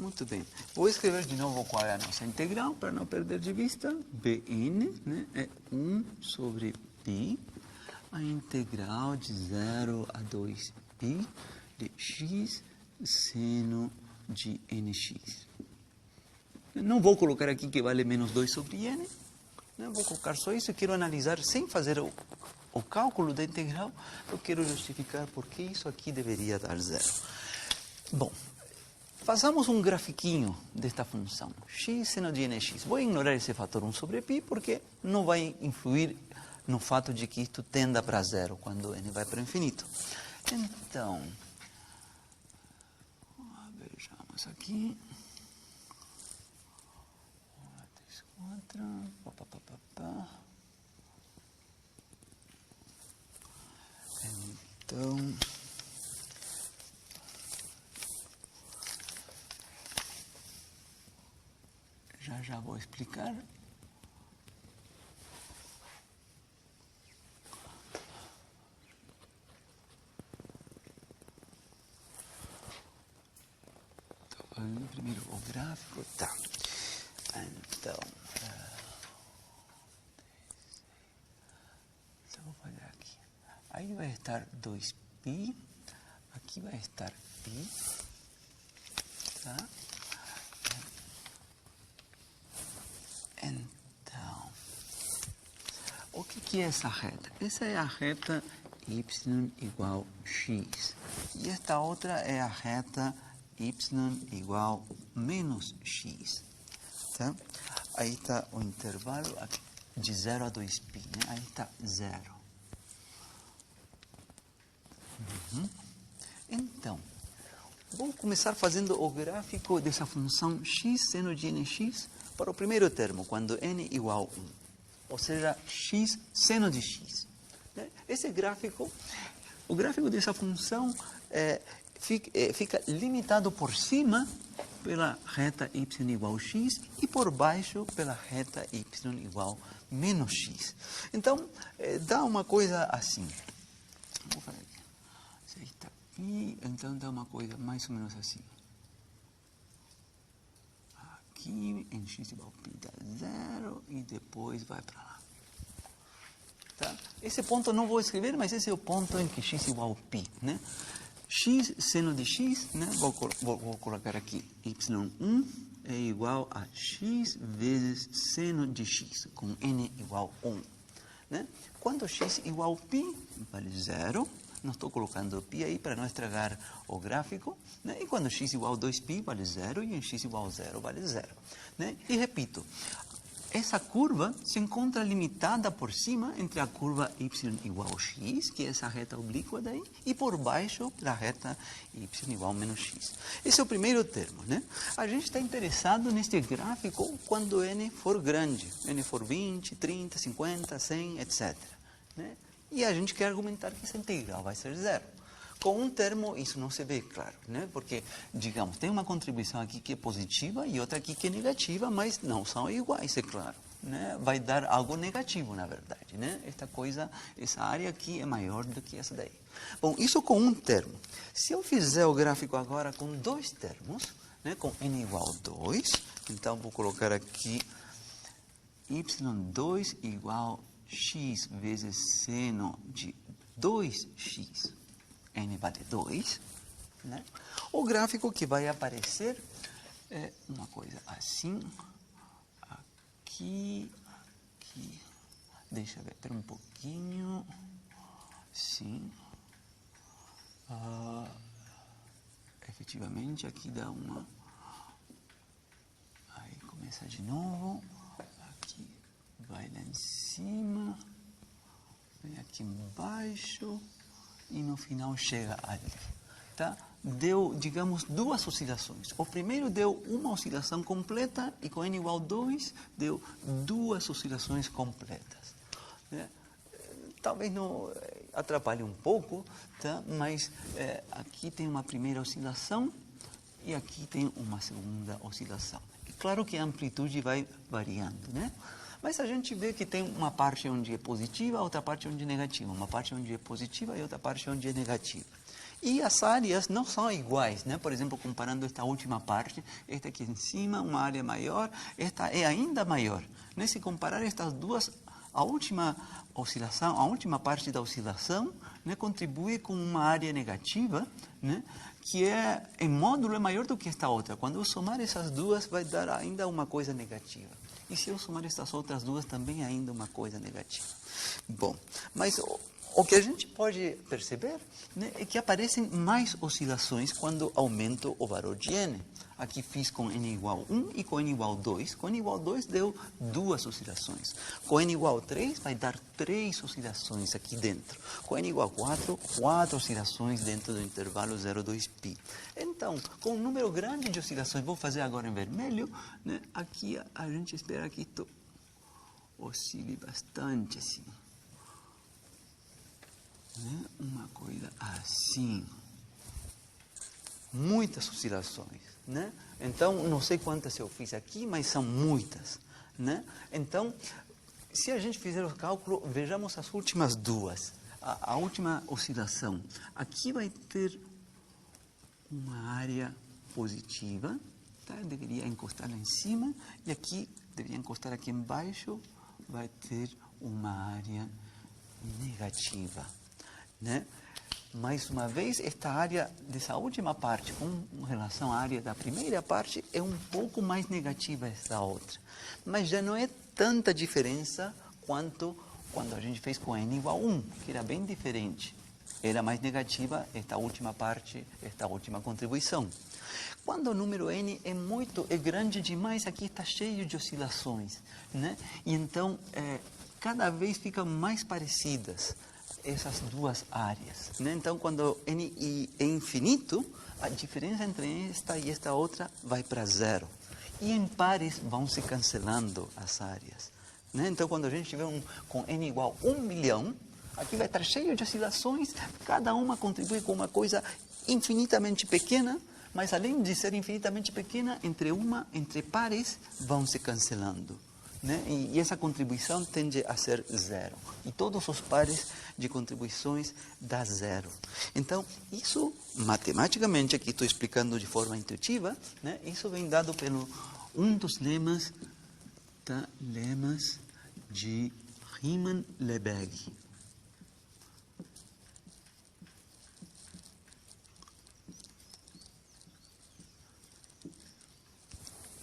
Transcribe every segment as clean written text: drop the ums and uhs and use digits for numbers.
Muito bem. Vou escrever de novo qual é a nossa integral, para não perder de vista. Bn, né, é 1 sobre π, a integral de 0 a 2π de x seno de nx. Não vou colocar aqui que vale menos 2 sobre n, né, vou colocar só isso. Eu quero analisar sem fazer o cálculo da integral. Eu quero justificar por que isso aqui deveria dar zero. Bom, façamos um grafiquinho desta função, x seno de nx. Vou ignorar esse fator 1 sobre π, porque não vai influir no fato de que isto tenda para zero quando n vai para o infinito. Então, vejamos aqui. 1, 2, 4. Então, já vou explicar. Estou fazendo primeiro o gráfico. Tá. Então, vou fazer aqui. Aí vai estar 2π, aqui vai estar π, tá? Então, o que é essa reta? Essa é a reta y igual x. E esta outra é a reta y igual menos x. Tá? Aí está o intervalo de 0 a 2π, né? Aí está 0. Então, vou começar fazendo o gráfico dessa função x seno de nx para o primeiro termo, quando n igual a 1. Ou seja, x seno de x. Esse gráfico, o gráfico dessa função fica limitado por cima pela reta y igual a x e por baixo pela reta y igual a menos x. Então, dá uma coisa assim. Vou fazer aqui. π, então dá uma coisa mais ou menos assim. Aqui, em x igual a π dá 0 e depois vai para lá. Tá? Esse ponto eu não vou escrever, mas esse é o ponto em que x igual a π, né? X seno de x, né? Vou colocar aqui, y1 é igual a x vezes seno de x, com n igual a 1. Né? Quando x igual a π, vale 0. Não estou colocando π aí para não estragar o gráfico. Né? E quando x igual a 2π, vale 0, e em x igual a 0, vale 0. Né? E repito, essa curva se encontra limitada por cima entre a curva y igual a x, que é essa reta oblíqua daí, e por baixo da reta y igual a menos x. Esse é o primeiro termo, né? A gente está interessado neste gráfico quando n for grande, n for 20, 30, 50, 100, etc. Né? E a gente quer argumentar que essa integral vai ser zero. Com um termo, isso não se vê claro, né? Porque, digamos, tem uma contribuição aqui que é positiva e outra aqui que é negativa, mas não são iguais, é claro. Né? Vai dar algo negativo, na verdade. Né? Essa área aqui é maior do que essa daí. Bom, isso com um termo. Se eu fizer o gráfico agora com dois termos, né? Com n igual a 2, então vou colocar aqui y2 igual a x vezes seno de 2x. n vale 2, né? O gráfico que vai aparecer é uma coisa assim, aqui, deixa eu ver, espera um pouquinho, sim, efetivamente aqui dá uma, aí começa de novo, aqui vai lá em cima, vem aqui embaixo, e no final chega ali. Tá? Deu, digamos, duas oscilações. O primeiro deu uma oscilação completa e com n igual a 2 deu duas oscilações completas. Né? Talvez não atrapalhe um pouco, tá? Mas aqui tem uma primeira oscilação e aqui tem uma segunda oscilação. E claro que a amplitude vai variando, né? Mas a gente vê que tem uma parte onde é positiva, outra parte onde é negativa. Uma parte onde é positiva e outra parte onde é negativa. E as áreas não são iguais, né? Por exemplo, comparando esta última parte, esta aqui em cima, uma área maior, esta é ainda maior. Né? Se comparar estas duas, a última oscilação, a última parte da oscilação, né, contribui com uma área negativa, né, que é, em módulo, é maior do que esta outra. Quando eu somar essas duas, vai dar ainda uma coisa negativa. E se eu somar estas outras duas, também ainda uma coisa negativa. Bom, mas o que a gente pode perceber, né, é que aparecem mais oscilações quando aumento o valor de n. Aqui fiz com n igual 1 e com n igual 2. Com n igual 2 deu 2 oscilações. Com n igual 3 vai dar 3 oscilações aqui dentro. Com n igual 4, 4 oscilações dentro do intervalo 0,2π. Então, com um número grande de oscilações, vou fazer agora em vermelho, né, aqui a gente espera que isto oscile bastante assim. Né? Uma coisa assim. Muitas oscilações. Né? Então, não sei quantas eu fiz aqui, mas são muitas. Né? Então, se a gente fizer o cálculo, vejamos as últimas duas. A última oscilação. Aqui vai ter uma área positiva. Tá? Eu deveria encostar lá em cima. E aqui, deveria encostar aqui embaixo, vai ter uma área negativa. Né? Mais uma vez, esta área dessa última parte, com relação à área da primeira parte, é um pouco mais negativa essa outra. Mas já não é tanta diferença quanto quando a gente fez com n igual 1, que era bem diferente. Era mais negativa esta última parte, esta última contribuição. Quando o número n é grande demais, aqui está cheio de oscilações. Né? E então, cada vez ficam mais parecidas essas duas áreas. Né? Então, quando n é infinito, a diferença entre esta e esta outra vai para zero. E em pares vão se cancelando as áreas. Né? Então, quando a gente tiver com n igual a 1 milhão, aqui vai estar cheio de oscilações, cada uma contribui com uma coisa infinitamente pequena, mas além de ser infinitamente pequena, entre pares vão se cancelando. Né? E essa contribuição tende a ser zero. E todos os pares de contribuições dá zero. Então, isso, matematicamente, aqui estou explicando de forma intuitiva, né? Isso vem dado pelo um dos lemas, tá? Lemas de Riemann-Lebesgue.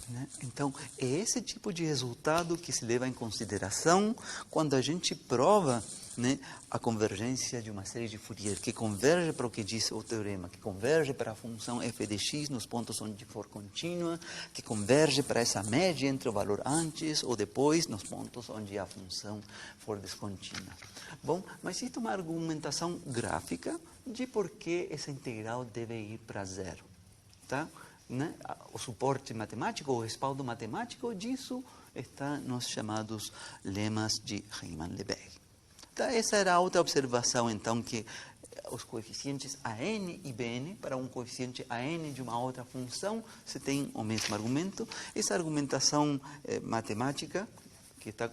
Né? Então, é esse tipo de resultado que se leva em consideração quando a gente prova, né, a convergência de uma série de Fourier, que converge para o que diz o teorema, que converge para a função f de x nos pontos onde for contínua, que converge para essa média entre o valor antes ou depois nos pontos onde a função for descontínua. Bom, mas isso é uma argumentação gráfica de por que essa integral deve ir para zero. Tá? Né? O suporte matemático, o respaldo matemático disso está nos chamados lemas de Riemann-Lebesgue. Então, essa era a outra observação, então, que os coeficientes AN e BN, para um coeficiente AN de uma outra função, se tem o mesmo argumento. Essa argumentação matemática, que está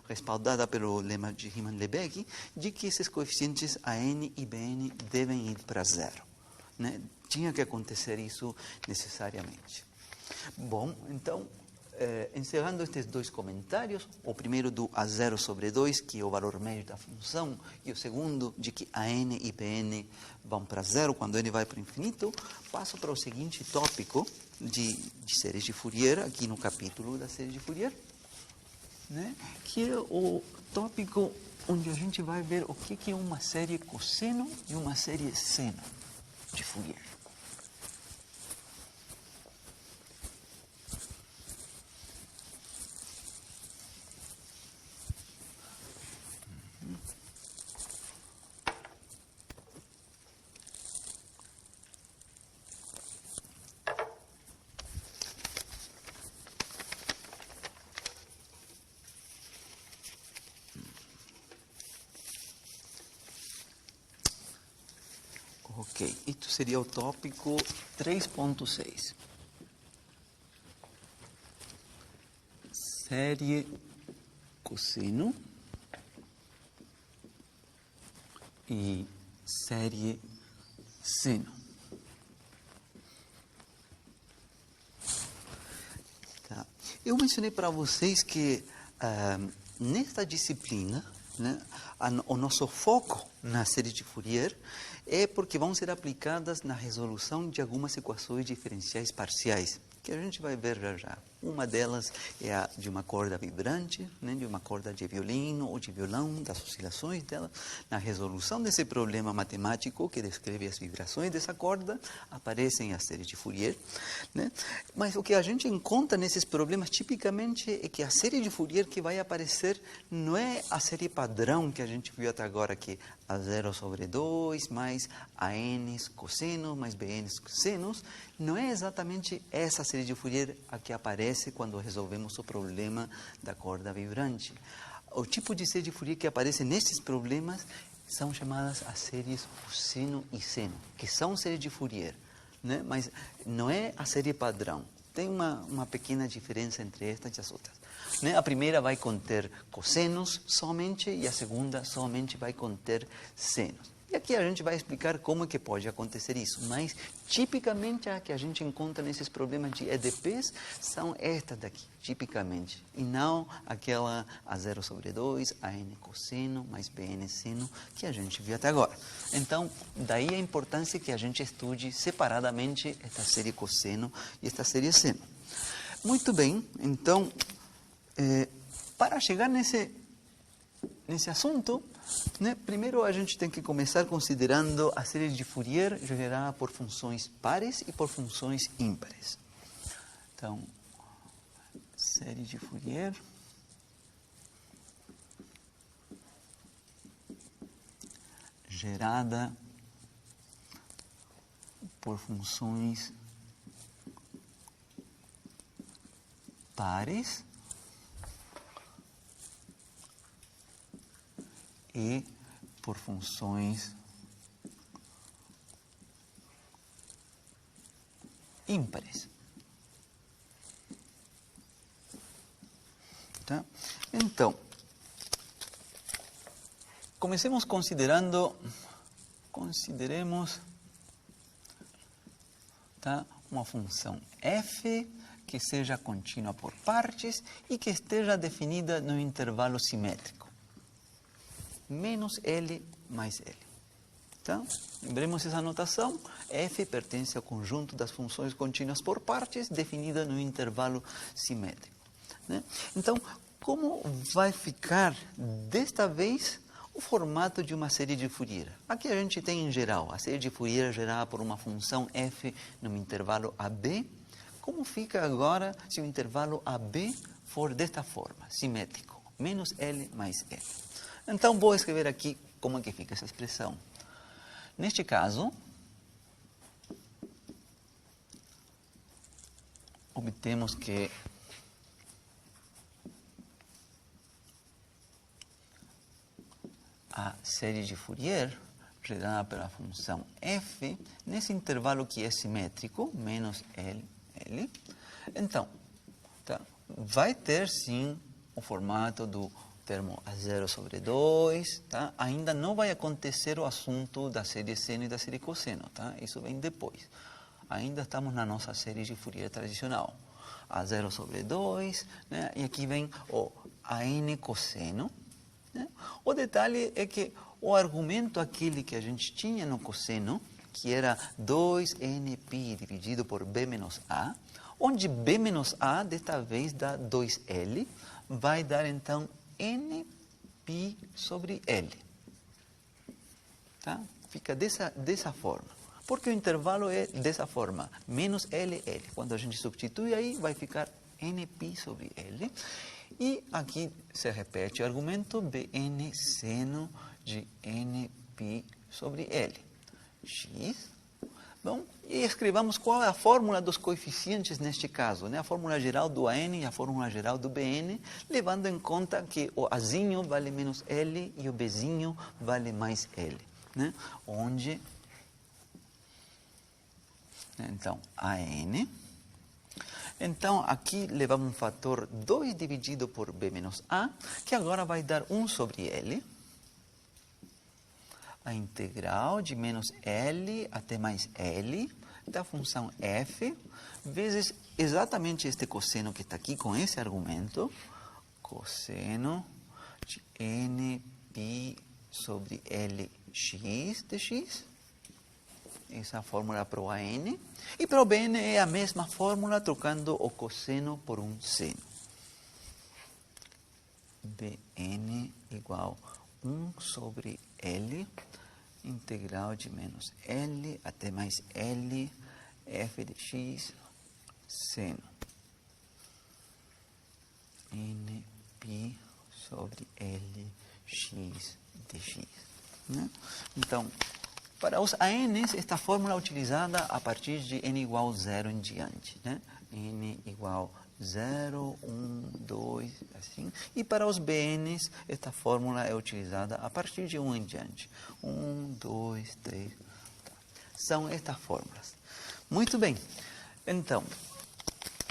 respaldada pelo lema de Riemann-Lebesgue, de que esses coeficientes AN e BN devem ir para zero. Né? Tinha que acontecer isso necessariamente. Bom, então, encerrando estes dois comentários, o primeiro do A0 sobre 2, que é o valor médio da função, e o segundo de que AN e BN vão para zero quando n vai para o infinito, passo para o seguinte tópico de séries de Fourier, aqui no capítulo da série de Fourier, né? Que é o tópico onde a gente vai ver o que é uma série cosseno e uma série seno de Fourier. Ok, isso seria o tópico 3.6. Série cosseno e série seno. Tá. Eu mencionei para vocês que nesta disciplina, né, o nosso foco na série de Fourier é porque vão ser aplicadas na resolução de algumas equações diferenciais parciais, que a gente vai ver já já. Uma delas é a de uma corda vibrante, né, de uma corda de violino ou de violão, das oscilações dela. Na resolução desse problema matemático que descreve as vibrações dessa corda, aparecem as séries de Fourier, né? Mas o que a gente encontra nesses problemas, tipicamente, é que a série de Fourier que vai aparecer não é a série padrão que a gente viu até agora, que é A0 sobre 2 mais AN cossenos mais BN cossenos. Não é exatamente essa série de Fourier a que aparece quando resolvemos o problema da corda vibrante. O tipo de série de Fourier que aparece nesses problemas são chamadas as séries cosseno e seno, que são séries de Fourier, né? Mas não é a série padrão. Tem uma pequena diferença entre estas e as outras, né? A primeira vai conter cossenos somente e a segunda somente vai conter senos. E aqui a gente vai explicar como é que pode acontecer isso, mas tipicamente a que a gente encontra nesses problemas de EDPs são estas daqui, tipicamente, e não aquela A0 sobre 2, AN cosseno mais BN seno que a gente viu até agora. Então, daí a importância que a gente estude separadamente esta série cosseno e esta série seno. Muito bem, então, para chegar nesse assunto, né, primeiro a gente tem que começar considerando a série de Fourier gerada por funções pares e por funções ímpares. Então, série de Fourier gerada por funções pares e por funções ímpares. Tá? Então, comecemos consideremos, tá, uma função f que seja contínua por partes e que esteja definida no intervalo simétrico. Menos L mais L. Então, lembremos essa notação. F pertence ao conjunto das funções contínuas por partes, definida no intervalo simétrico, né? Então, como vai ficar, desta vez, o formato de uma série de Fourier? Aqui a gente tem, em geral, a série de Fourier gerada por uma função f no intervalo AB. Como fica agora se o intervalo AB for desta forma, simétrico? Menos L mais L. Então, vou escrever aqui como é que fica essa expressão. Neste caso, obtemos que a série de Fourier, gerada pela função f, nesse intervalo que é simétrico, menos L, L, então, tá, vai ter sim o formato do termo A0 sobre 2, tá? Ainda não vai acontecer o assunto da série seno e da série cosseno, tá? Isso vem depois. Ainda estamos na nossa série de Fourier tradicional. A0 sobre 2, né? E aqui vem o AN cosseno, né? O detalhe é que o argumento aquele que a gente tinha no cosseno, que era 2nπ dividido por b menos a, onde b menos a, desta vez, dá 2l, vai dar, então, nπ sobre L. Tá? Fica dessa forma. Porque o intervalo é dessa forma, menos L, L. Quando a gente substitui aí, vai ficar nπ sobre L. E aqui se repete o argumento Bn seno de nπ sobre L. X. Bom, e escrevamos qual é a fórmula dos coeficientes neste caso, né? A fórmula geral do AN e a fórmula geral do BN, levando em conta que o Azinho vale menos L e o Bzinho vale mais L, né? Onde, então, AN. Então, aqui levamos um fator 2 dividido por B menos A, que agora vai dar 1 sobre L. a integral de menos L até mais L da função f, vezes exatamente este cosseno que está aqui com esse argumento, cosseno de nπ sobre Lx de x. Essa é a fórmula para o AN. E para o BN é a mesma fórmula, trocando o cosseno por um seno. Bn igual 1 sobre L, integral de menos L até mais L, f de x, seno nπ sobre Lx de x. Né? Então, para os ANs, esta fórmula é utilizada a partir de n igual a 0 em diante. Né? N igual 0, 1, 2, assim. E para os BNs, esta fórmula é utilizada a partir de 1 em diante. 1, 2, 3. Tá. São estas fórmulas. Muito bem. Então,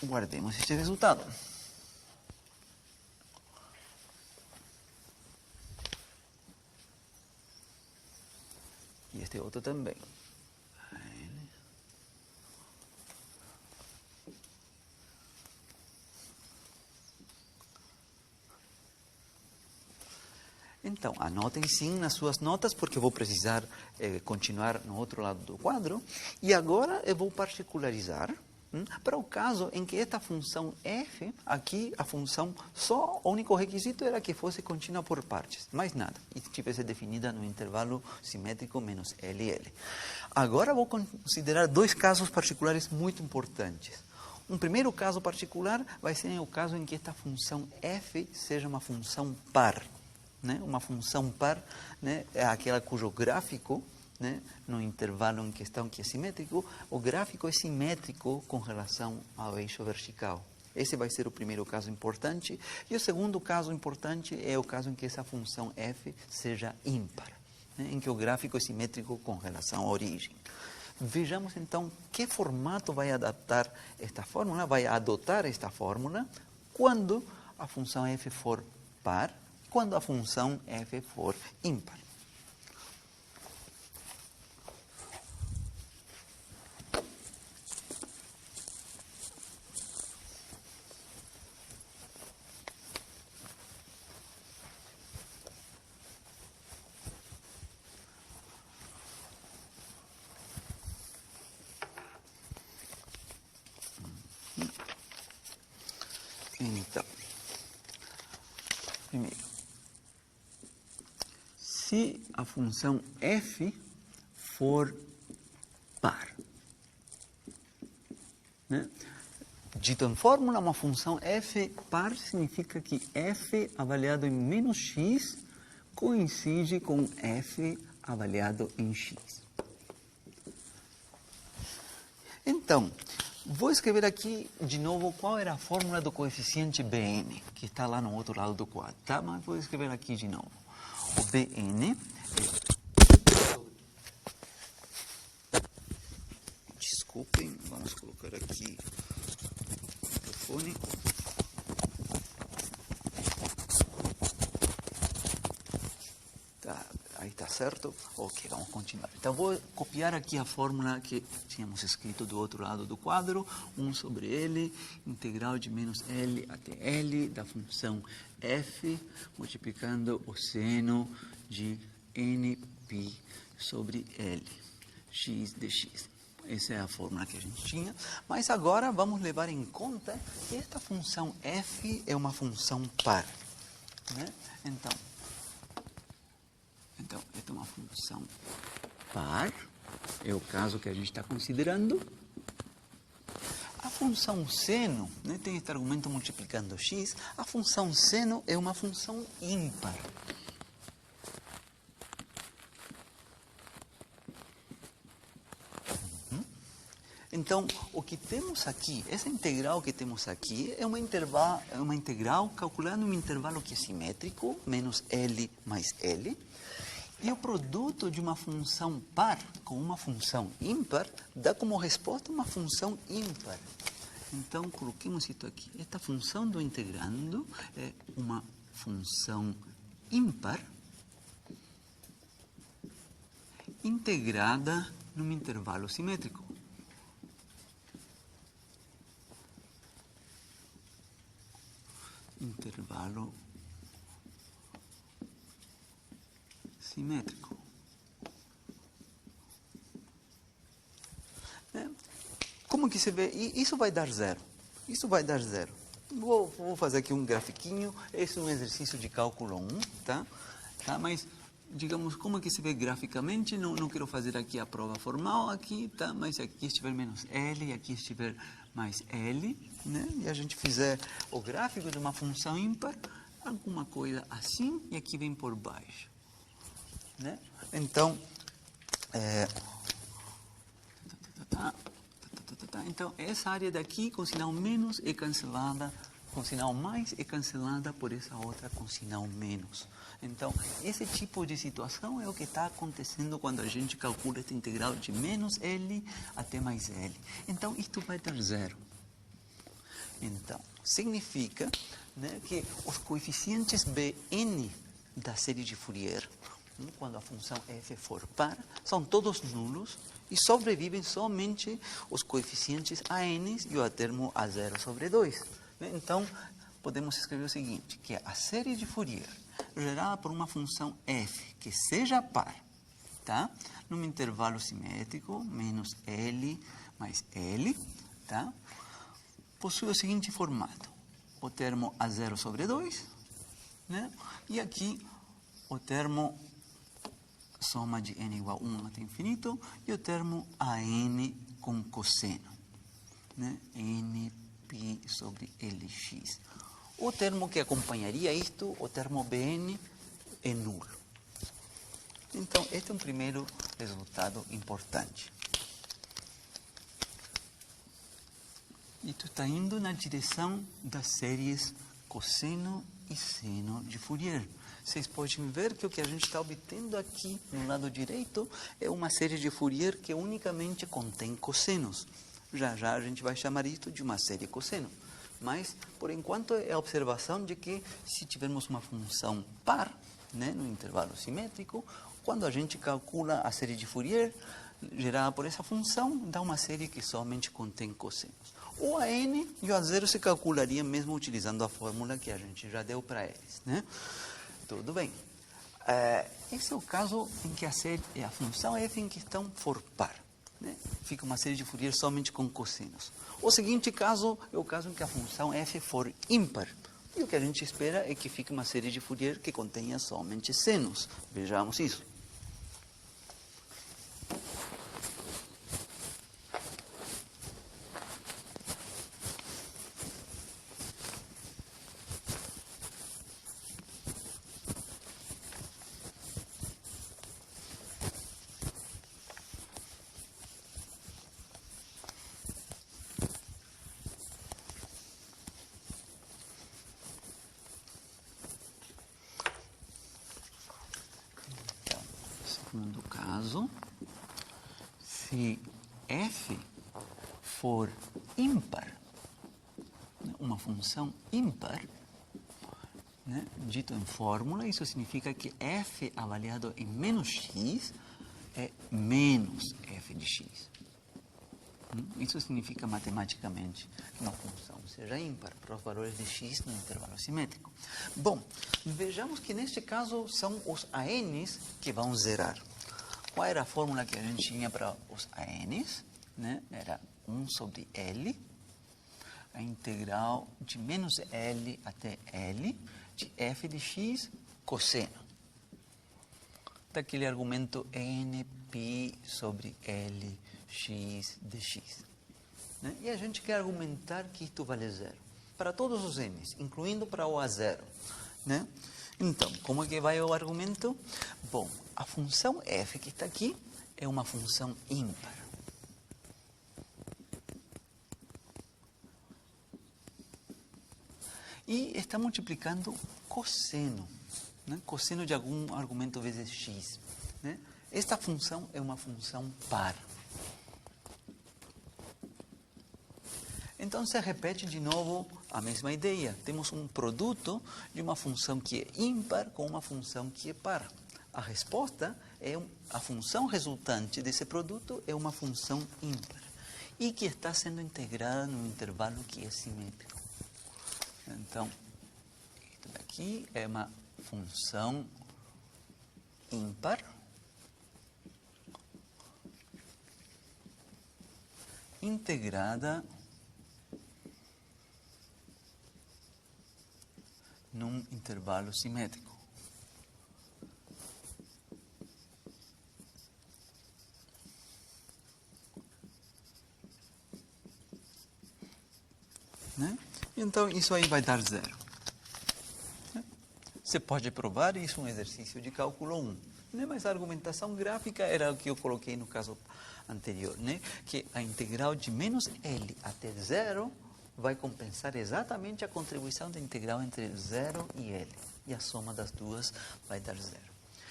guardemos este resultado. E este outro também. Então, anotem sim nas suas notas, porque eu vou precisar continuar no outro lado do quadro. E agora eu vou particularizar para o caso em que esta função f, aqui a função só, o único requisito era que fosse contínua por partes, mais nada, e estivesse definida no intervalo simétrico menos L e L. Agora vou considerar dois casos particulares muito importantes. Um primeiro caso particular vai ser o caso em que esta função f seja uma função par. Né? Uma função par, né, é aquela cujo gráfico, né, no intervalo em questão que é simétrico, o gráfico é simétrico com relação ao eixo vertical. Esse vai ser o primeiro caso importante. E o segundo caso importante é o caso em que essa função f seja ímpar, né, em que o gráfico é simétrico com relação à origem. Vejamos então que formato vai adotar esta fórmula quando a função f for par, quando a função f for ímpar. Então, primeiro, se a função f for par, né? Dito em fórmula, uma função f par significa que f avaliado em menos x coincide com f avaliado em x. Então, vou escrever aqui de novo qual era a fórmula do coeficiente Bn, que está lá no outro lado do quadro, tá? Mas vou escrever aqui de novo. O Bn Desculpem, vamos colocar aqui o microfone. Tá, aí está certo? Ok, vamos continuar. Então, vou copiar aqui a fórmula que tínhamos escrito do outro lado do quadro. 1 sobre L, integral de menos L até L da função f, multiplicando o seno de nπ sobre L, x de x. Essa é a fórmula que a gente tinha. Mas agora vamos levar em conta que esta função f é uma função par, né? Então, esta é uma função par, é o caso que a gente está considerando. A função seno, né, tem este argumento multiplicando x, a função seno é uma função ímpar. Então, o que temos aqui, essa integral que temos aqui, é uma integral calculando um intervalo que é simétrico, menos L mais L. E o produto de uma função par com uma função ímpar dá como resposta uma função ímpar. Então, coloquemos isso aqui. Esta função do integrando é uma função ímpar. integrada num intervalo simétrico. Intervalo simétrico. Como que se vê? Isso vai dar zero. Isso vai dar zero. Vou fazer aqui um grafiquinho. Esse é um exercício de cálculo 1, tá? Mas, digamos, como que se vê graficamente? Não quero fazer aqui a prova formal, aqui, tá? Mas se aqui estiver menos L e aqui estiver mais L, né? E a gente fizer o gráfico de uma função ímpar, alguma coisa assim, e aqui vem por baixo, né? Então, então, essa área daqui, com sinal menos, é cancelada, com sinal mais é cancelada por essa outra com sinal menos. Então, esse tipo de situação é o que está acontecendo quando a gente calcula esta integral de menos L até mais L. Então, isto vai dar zero. Então, significa, né, que os coeficientes Bn da série de Fourier, quando a função f for par, são todos nulos e sobrevivem somente os coeficientes an e o termo a0 sobre 2. Então, podemos escrever o seguinte, que a série de Fourier gerada por uma função f que seja par, tá? Num intervalo simétrico, menos L mais L, tá? Possui o seguinte formato, o termo a0 sobre 2, né? E aqui o termo soma de n igual a 1 até infinito, e o termo an com cosseno, né? nπ sobre lx. O termo que acompanharia isto, o termo bn, é nulo. Então, este é um primeiro resultado importante. Isto está indo na direção das séries cosseno e seno de Fourier. Vocês podem ver que o que a gente está obtendo aqui no lado direito é uma série de Fourier que unicamente contém cossenos. Já já a gente vai chamar isso de uma série cosseno. Mas, por enquanto, é a observação de que se tivermos uma função par, né, no intervalo simétrico, quando a gente calcula a série de Fourier gerada por essa função, dá uma série que somente contém cossenos. O an e o a0 se calcularia mesmo utilizando a fórmula que a gente já deu para eles, né? Tudo bem. Esse é o caso em que a função f em questão for par, né? Fica uma série de Fourier somente com cossenos. O seguinte caso é o caso em que a função f for ímpar. E o que a gente espera é que fique uma série de Fourier que contenha somente senos. Vejamos isso. Segundo caso, se f for ímpar, uma função ímpar, né, dito em fórmula, isso significa que f avaliado em menos x é menos f de x. Isso significa matematicamente que uma função seja ímpar para os valores de x no intervalo simétrico. Bom, vejamos que neste caso são os ANs que vão zerar. Qual era a fórmula que a gente tinha para os ANs? Né? Era 1 sobre L, a integral de menos L até L de f de x cosseno. Daquele argumento nπ sobre lx dx. Né? E a gente quer argumentar que isto vale zero. Para todos os n's, incluindo para o a0. Né? Então, como é que vai o argumento? Bom, a função f que está aqui é uma função ímpar. E está multiplicando cosseno, né? Cosseno de algum argumento vezes x. Né? Esta função é uma função par. Então, se repete de novo a mesma ideia. Temos um produto de uma função que é ímpar com uma função que é par. A resposta a função resultante desse produto é uma função ímpar e que está sendo integrada num intervalo que é simétrico. Então, isso daqui é uma função ímpar integrada num intervalo simétrico. Né? Então, isso aí vai dar 0. Né? Você pode provar isso um exercício de cálculo 1. Né? Mas a argumentação gráfica era o que eu coloquei no caso anterior, né? Que a integral de menos L até 0 vai compensar exatamente a contribuição da integral entre 0 e L. E a soma das duas vai dar 0.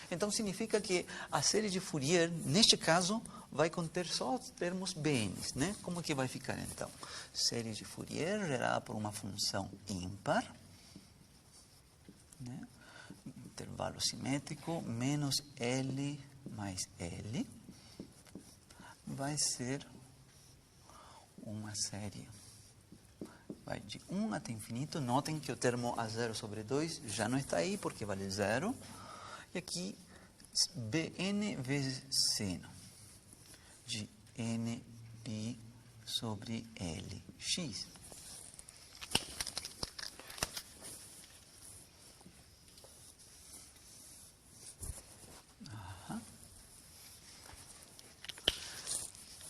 Então, significa que a série de Fourier, neste caso, vai conter só os termos bns, né? Como que vai ficar, então? Série de Fourier gerada por uma função ímpar, né? Intervalo simétrico, menos L mais L, vai ser uma série. Vai de 1 até infinito. Notem que o termo A0 sobre 2 já não está aí, porque vale 0. E aqui, Bn vezes seno de Nπ sobre Lx.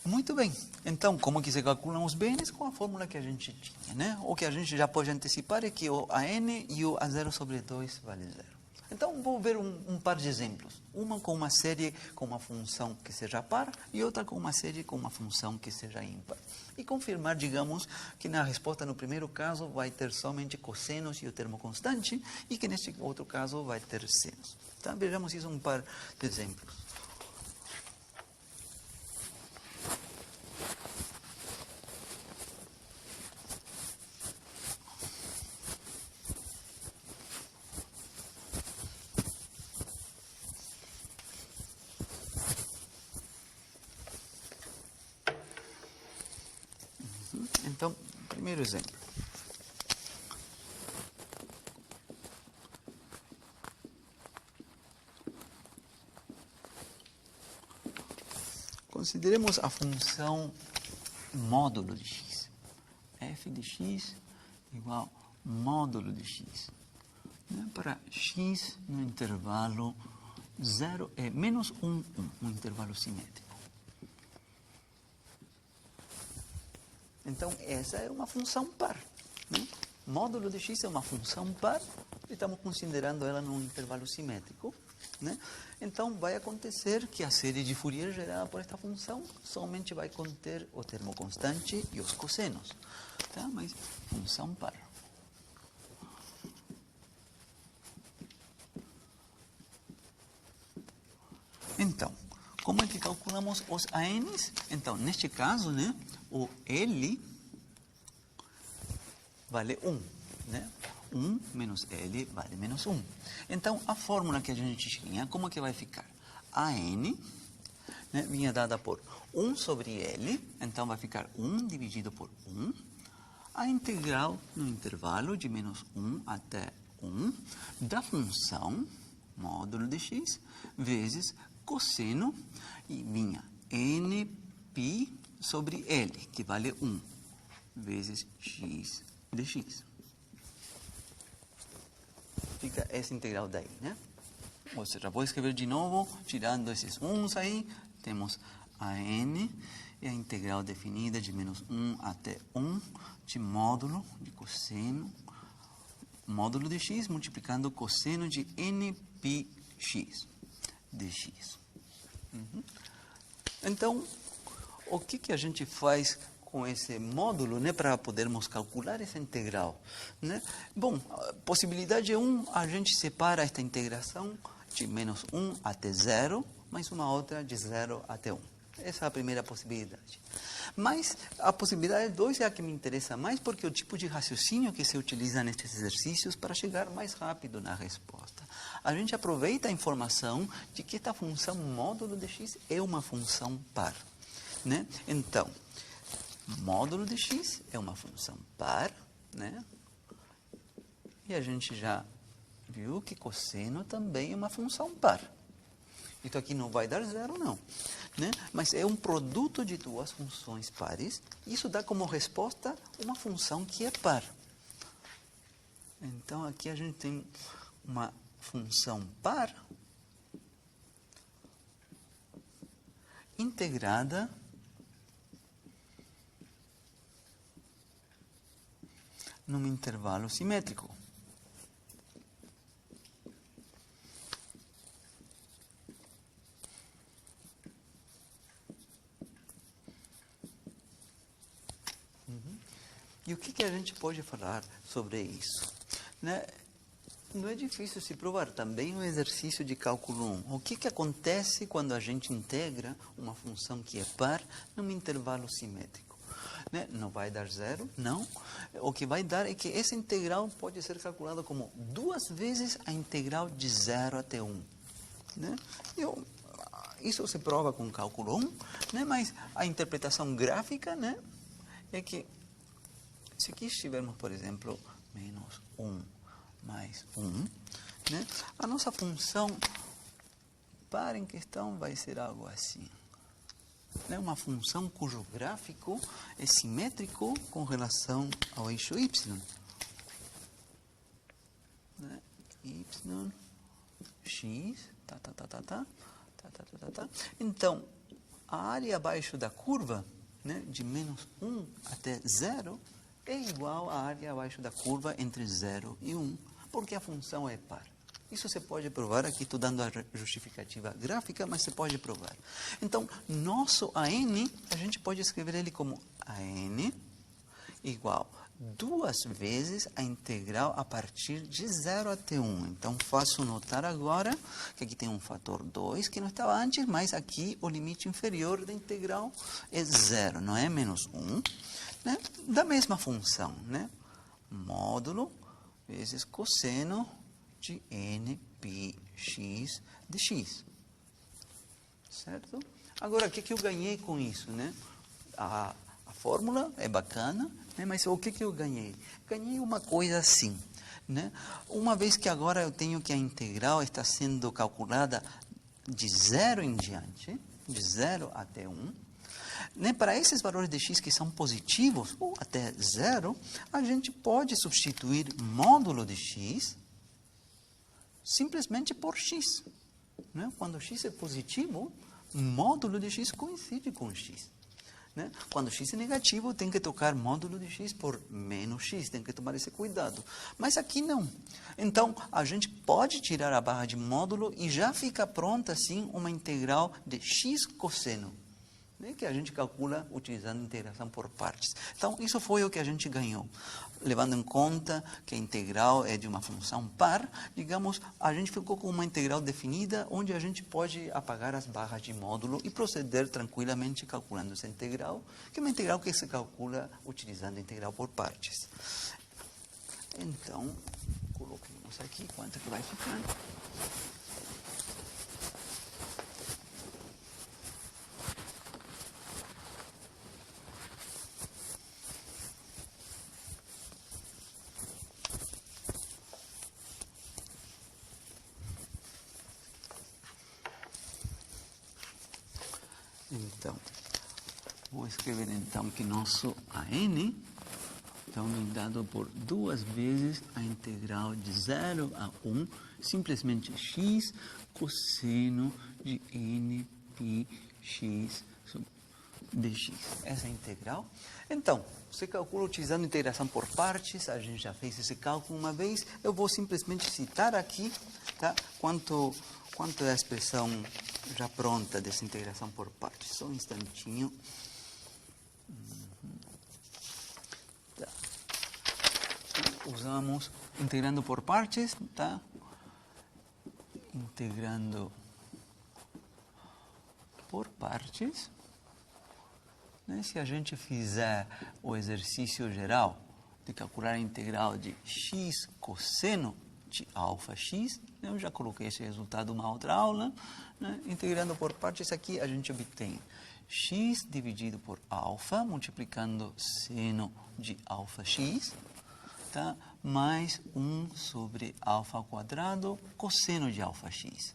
Muito bem. Então, como que se calculam os bns? Com a fórmula que a gente tinha, né? O que a gente já pode antecipar é que o AN e o A0 sobre 2 vale 0. Então, vou ver um par de exemplos. Uma com uma série com uma função que seja par e outra com uma série com uma função que seja ímpar. E confirmar, digamos, que na resposta no primeiro caso vai ter somente cossenos e o termo constante e que neste outro caso vai ter senos. Então, vejamos isso um par de exemplos. Então, primeiro exemplo. Consideremos a função módulo de x. F de x igual módulo de x. Né? Para x no intervalo 0, menos 1, 1, um intervalo simétrico. Então, essa é uma função par. Né? Módulo de x é uma função par e estamos considerando ela num intervalo simétrico. Né? Então, vai acontecer que a série de Fourier gerada por esta função somente vai conter o termo constante e os cossenos. Tá? Mas, função par. Então, como é que calculamos os ANs? Então, neste caso, né, o L vale 1. Né? 1 menos L vale menos 1. Então, a fórmula que a gente tinha, como que vai ficar? AN, né, vinha dada por 1 sobre L, então vai ficar 1 dividido por 1. A integral no intervalo de menos 1 até 1 da função módulo de x vezes cosseno e vinha Nπ sobre L, que vale 1, vezes x de x. Fica essa integral daí, né? Ou seja, vou escrever de novo, tirando esses 1's aí, temos a n e a integral definida de menos 1 até 1 de módulo de cosseno, módulo de x multiplicando cosseno de nπx de x. Então, o que a gente faz com esse módulo, né, para podermos calcular essa integral? Né? Bom, possibilidade 1, a gente separa esta integração de menos 1 até 0, mais uma outra de 0 até 1. Essa é a primeira possibilidade. Mas a possibilidade 2 é a que me interessa mais, porque é o tipo de raciocínio que se utiliza nesses exercícios para chegar mais rápido na resposta. A gente aproveita a informação de que esta função módulo de x é uma função par, né? Então, módulo de x é uma função par, né? E a gente já viu que cosseno também é uma função par. Então aqui não vai dar zero, não, né? Mas é um produto de duas funções pares. Isso dá como resposta uma função que é par. Então aqui a gente tem uma função par integrada num intervalo simétrico. E o que a gente pode falar sobre isso? Né? Não é difícil se provar. Também um exercício de cálculo 1. O que acontece quando a gente integra uma função que é par num intervalo simétrico? Né? Não vai dar zero, não. O que vai dar é que essa integral pode ser calculada como 2 vezes a integral de 0 até 1. Né? Isso se prova com cálculo 1, né? Mas a interpretação gráfica, né, é que se aqui estivermos, por exemplo, menos 1 mais 1, né, a nossa função par em questão vai ser algo assim. É uma função cujo gráfico é simétrico com relação ao eixo y. Né? Y, x, Então, a área abaixo da curva, né, de menos 1 até 0, é igual à área abaixo da curva entre 0 e 1, porque a função é par. Isso você pode provar, aqui estou dando a justificativa gráfica, mas você pode provar. Então, nosso AN, a gente pode escrever ele como AN igual 2 vezes a integral a partir de 0 até 1. Então, faço notar agora que aqui tem um fator 2, que não estava antes, mas aqui o limite inferior da integral é 0, não é menos 1. Né? Da mesma função, né? Módulo vezes cosseno de nπx de x. Certo? Agora, o que eu ganhei com isso, né? A fórmula é bacana, né? Mas o que eu ganhei? Ganhei uma coisa assim, né? Uma vez que agora eu tenho que a integral está sendo calculada de 0 em diante, de 0 até 1, né? Para esses valores de x que são positivos, ou até 0, a gente pode substituir módulo de x simplesmente por x. Né? Quando x é positivo, módulo de x coincide com x. Né? Quando x é negativo, tem que trocar módulo de x por menos x, tem que tomar esse cuidado. Mas aqui não. Então, a gente pode tirar a barra de módulo e já fica pronta, assim, uma integral de x cosseno, né, que a gente calcula utilizando integração por partes. Então, isso foi o que a gente ganhou. Levando em conta que a integral é de uma função par, digamos, a gente ficou com uma integral definida, onde a gente pode apagar as barras de módulo e proceder tranquilamente calculando essa integral, que é uma integral que se calcula utilizando a integral por partes. Então, coloquemos aqui quanto que vai ficar. Então, vou escrever então que nosso AN está dado por 2 vezes a integral de 0 a 1, simplesmente x cosseno de nπx dx. Essa é a integral. Então, você calcula utilizando integração por partes, a gente já fez esse cálculo uma vez, eu vou simplesmente citar aqui, tá, quanto é a expressão já pronta dessa integração por partes. Só um instantinho. Tá. Usamos integrando por partes, tá? Integrando por partes. né? Se a gente fizer o exercício geral de calcular a integral de x cosseno de alfa x, eu já coloquei esse resultado em uma outra aula, né? Integrando por partes aqui, a gente obtém x dividido por alfa, multiplicando seno de alfa x, tá? Mais 1 sobre alfa ao quadrado, cosseno de alfa x.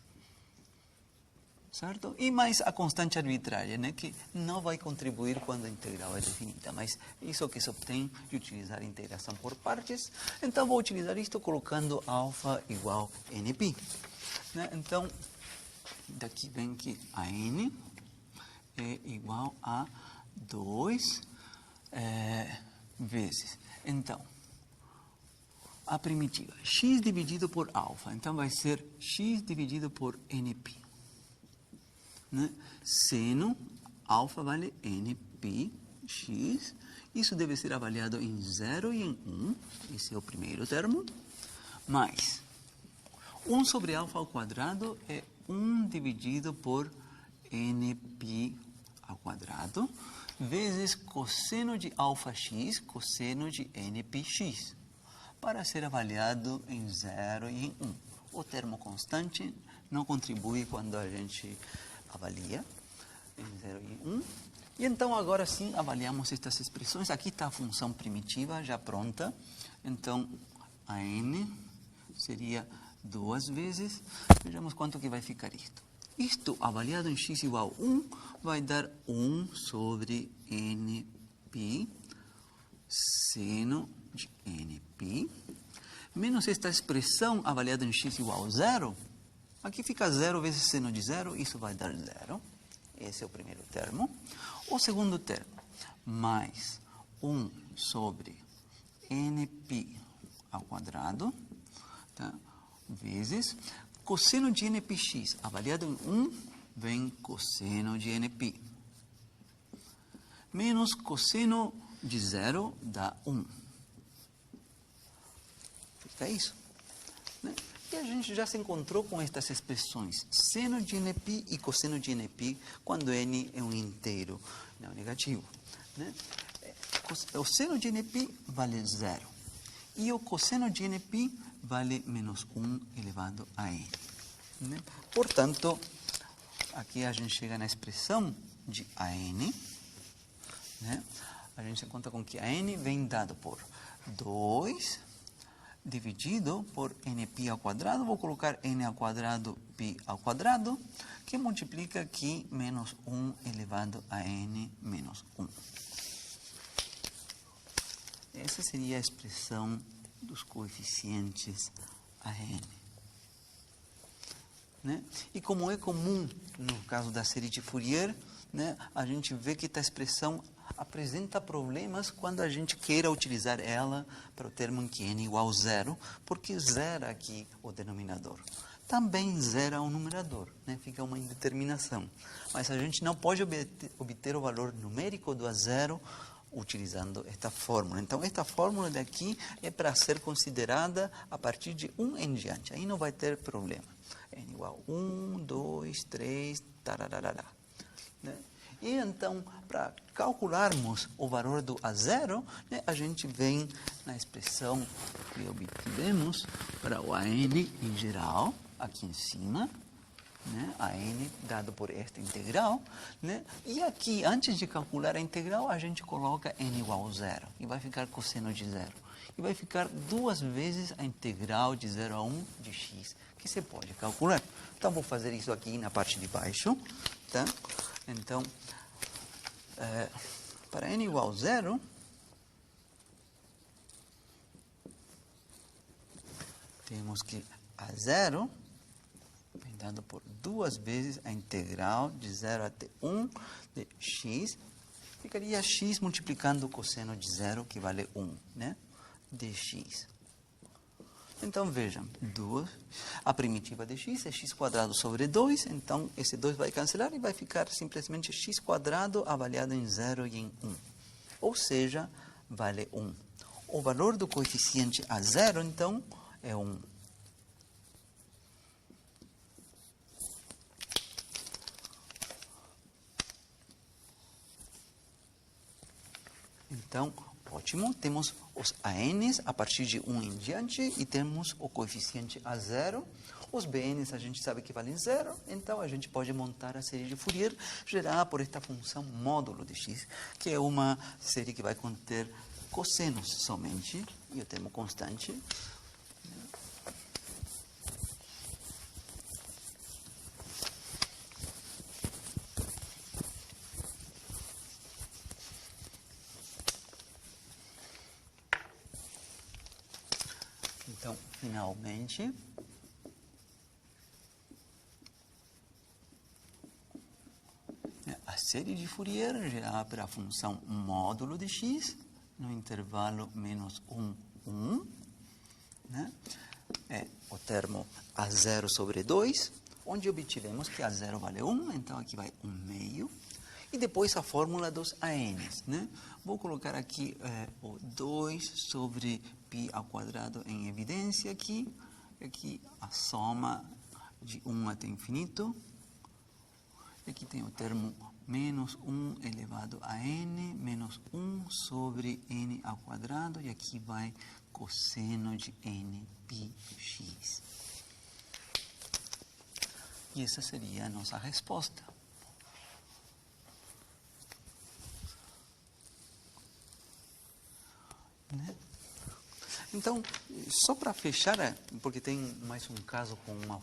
Certo? E mais a constante arbitrária, né? Que não vai contribuir quando a integral é definida, mas isso que se obtém de utilizar a integração por partes. Então, vou utilizar isto colocando alfa igual nπ. Né? Então, daqui vem que a n é igual a 2 vezes. Então, a primitiva, x dividido por alfa, então vai ser x dividido por nπ. Né? Seno, alfa vale nπx, isso deve ser avaliado em 0 e em 1, esse é o primeiro termo, mais 1 sobre alfa ao quadrado é 1 dividido por nπ ao quadrado, vezes cosseno de alfa x, cosseno de npx, para ser avaliado em 0 e em 1. O termo constante não contribui quando a gente avalia em 0 e 1. E então, agora sim, avaliamos estas expressões. Aqui está a função primitiva já pronta. Então, a n seria 2 vezes. Vejamos quanto que vai ficar isto. Isto, avaliado em x igual a 1, vai dar 1 sobre nπ, seno de nπ, menos esta expressão avaliada em x igual a 0. Aqui fica 0 vezes seno de 0, isso vai dar 0. Esse é o primeiro termo. O segundo termo, mais 1 sobre nπ ao quadrado, tá? Vezes cosseno de npx, avaliado em 1, vem cosseno de nπ. Menos cosseno de 0 dá 1. Fica isso. Né? E a gente já se encontrou com estas expressões, seno de nπ e cosseno de nπ, quando n é um inteiro não negativo. Né? O seno de nπ vale 0. E o cosseno de nπ vale menos 1 elevado a n. Né? Portanto, aqui a gente chega na expressão de an. Né? A gente se encontra com que a n vem dado por 2 dividido por nπ ao quadrado. Vou colocar n ao quadrado, π ao quadrado, que multiplica aqui menos 1 elevado a n menos 1. Essa seria a expressão dos coeficientes a n. Né? E como é comum no caso da série de Fourier, né, a gente vê que esta expressão apresenta problemas quando a gente queira utilizar ela para o termo em que n igual a 0, porque zera aqui o denominador. Também zera o numerador, né? Fica uma indeterminação. Mas a gente não pode obter o valor numérico do A0 utilizando esta fórmula. Então, esta fórmula daqui é para ser considerada a partir de 1 em diante. Aí não vai ter problema. N igual a 1, 2, 3, tararará. Né? E então, para calcularmos o valor do A0, né, a gente vem na expressão que obtivemos para o AN em geral, aqui em cima, né, a n dado por esta integral, né, e aqui, antes de calcular a integral, a gente coloca n igual a 0, e vai ficar cosseno de 0. E vai ficar 2 vezes a integral de 0 a 1 de x, que você pode calcular. Então, vou fazer isso aqui na parte de baixo. Tá? Então, para n igual a 0, temos que a 0 vem dado por 2 vezes a integral de 0 até 1 de x. Ficaria x multiplicando o cosseno de 0, que vale 1, né? Dx. Então, vejam, a primitiva de x é x² sobre 2, então esse 2 vai cancelar e vai ficar simplesmente x² avaliado em 0 e em 1. Ou seja, vale 1. O valor do coeficiente A0, então, é 1. Então, ótimo, temos os ANs a partir de 1 em diante e temos o coeficiente a zero. Os BNs a gente sabe que valem zero, então a gente pode montar a série de Fourier gerada por esta função módulo de x, que é uma série que vai conter cossenos somente, e o termo constante. Então, finalmente, a série de Fourier gerada pela função módulo de x no intervalo menos 1, 1, né? É o termo A0 sobre 2, onde obtivemos que A0 vale 1, então aqui vai 1 meio. E depois a fórmula dos ANs, né? Vou colocar aqui o 2 sobre π ao quadrado em evidência aqui. Aqui a soma de 1 até infinito. Aqui tem o termo menos 1 elevado a n, menos 1 sobre n ao quadrado. E aqui vai cosseno de n πx. E essa seria a nossa resposta. Né? Então, só para fechar, porque tem mais um caso com uma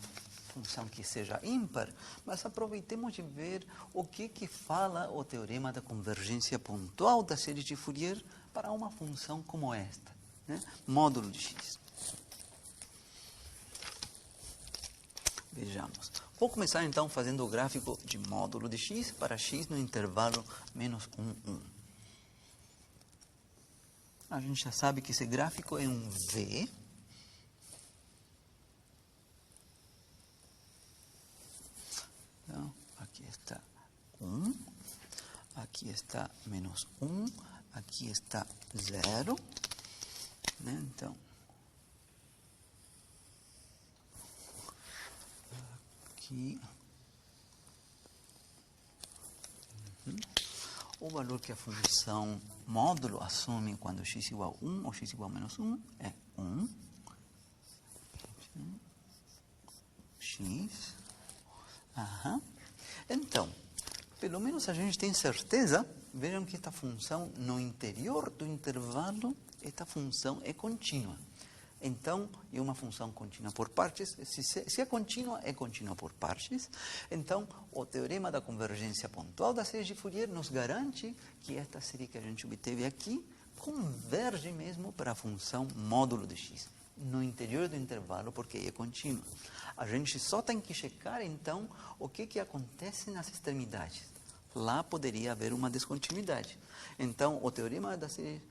função que seja ímpar, mas aproveitemos de ver o que fala o teorema da convergência pontual da série de Fourier para uma função como esta, né? Módulo de x. Vejamos. Vou começar então fazendo o gráfico de módulo de x para x no intervalo menos 1, 1. A gente já sabe que esse gráfico é um V. Então, aqui está 1, aqui está menos 1, aqui está 0. Né? Então, aqui... O valor que a função módulo assume quando x igual a 1 ou x igual a menos 1 é 1. X. Aham. Então, pelo menos a gente tem certeza, vejam que esta função no interior do intervalo, esta função é contínua. Então, é uma função contínua por partes. Se é contínua por partes. Então, o teorema da convergência pontual da série de Fourier nos garante que esta série que a gente obteve aqui converge mesmo para a função módulo de x, no interior do intervalo, porque é contínua. A gente só tem que checar, então, o que acontece nas extremidades. Lá poderia haver uma descontinuidade. Então, o teorema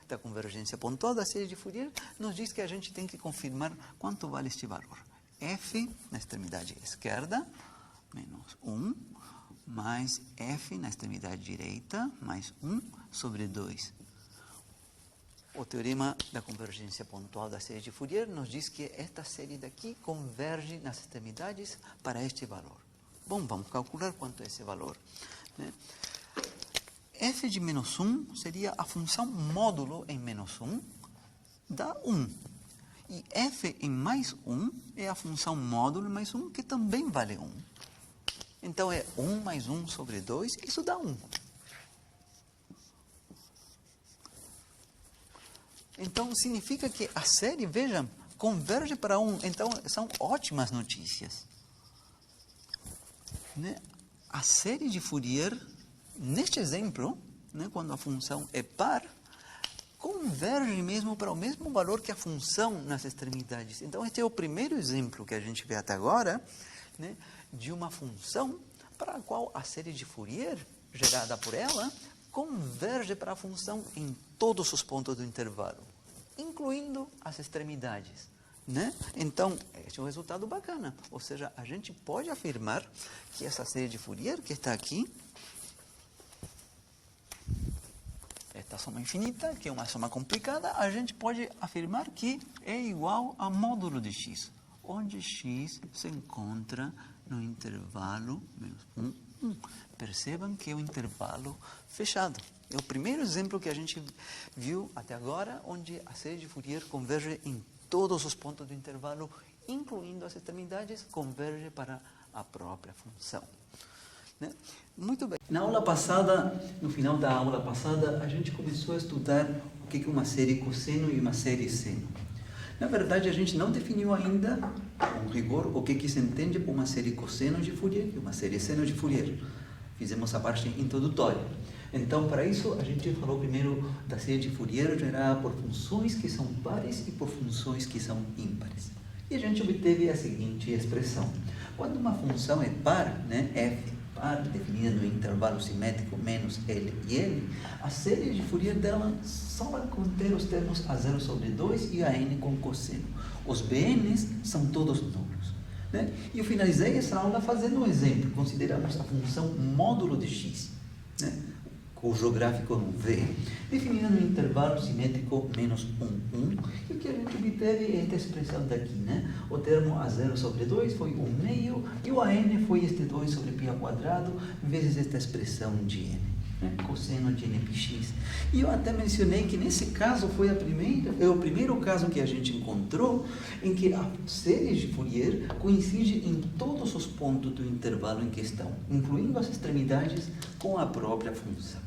da convergência pontual da série de Fourier nos diz que a gente tem que confirmar quanto vale este valor. F na extremidade esquerda, menos 1, mais F na extremidade direita, mais 1 sobre 2. O teorema da convergência pontual da série de Fourier nos diz que esta série daqui converge nas extremidades para este valor. Bom, vamos calcular quanto é esse valor. Né? F de menos 1 seria a função módulo em menos 1 dá 1. E f em mais 1 é a função módulo em mais 1, que também vale 1. Então, é 1 mais 1 sobre 2, isso dá 1. Então, significa que a série, vejam, converge para 1. Então, são ótimas notícias. Né? A série de Fourier, neste exemplo, né, quando a função é par, converge mesmo para o mesmo valor que a função nas extremidades. Então, este é o primeiro exemplo que a gente vê até agora, né, de uma função para a qual a série de Fourier, gerada por ela, converge para a função em todos os pontos do intervalo, incluindo as extremidades. Né? Então, este é um resultado bacana. Ou seja, a gente pode afirmar que essa série de Fourier que está aqui, esta soma infinita, que é uma soma complicada, a gente pode afirmar que é igual a módulo de x, onde x se encontra no intervalo menos 1, Percebam que é um intervalo fechado. É o primeiro exemplo que a gente viu até agora, onde a série de Fourier converge em todos os pontos do intervalo, incluindo as extremidades, converge para a própria função. Né? Muito bem. Na aula passada, no final da aula passada, a gente começou a estudar o que é uma série cosseno e uma série seno. Na verdade, a gente não definiu ainda, com rigor, o que se entende por uma série cosseno de Fourier e uma série seno de Fourier. Fizemos a parte introdutória. Então, para isso, a gente falou primeiro da série de Fourier gerada por funções que são pares e por funções que são ímpares. E a gente obteve a seguinte expressão. Quando uma função é par, né, f par, definida no intervalo simétrico menos L e L, a série de Fourier dela só vai conter os termos A0 sobre 2 e AN com cosseno. Os BNs são todos nulos. Né? E eu finalizei essa aula fazendo um exemplo. Consideramos a função módulo de x, né? Cujo gráfico no V, definida no intervalo simétrico menos 1, 1, e o que a gente obteve é esta expressão daqui, né? O termo A0 sobre 2 foi 1 meio, e o AN foi este 2 sobre π ao quadrado, vezes esta expressão de n, né? Cosseno de npx. E eu até mencionei que nesse caso foi o primeiro caso que a gente encontrou em que a série de Fourier coincide em todos os pontos do intervalo em questão, incluindo as extremidades com a própria função.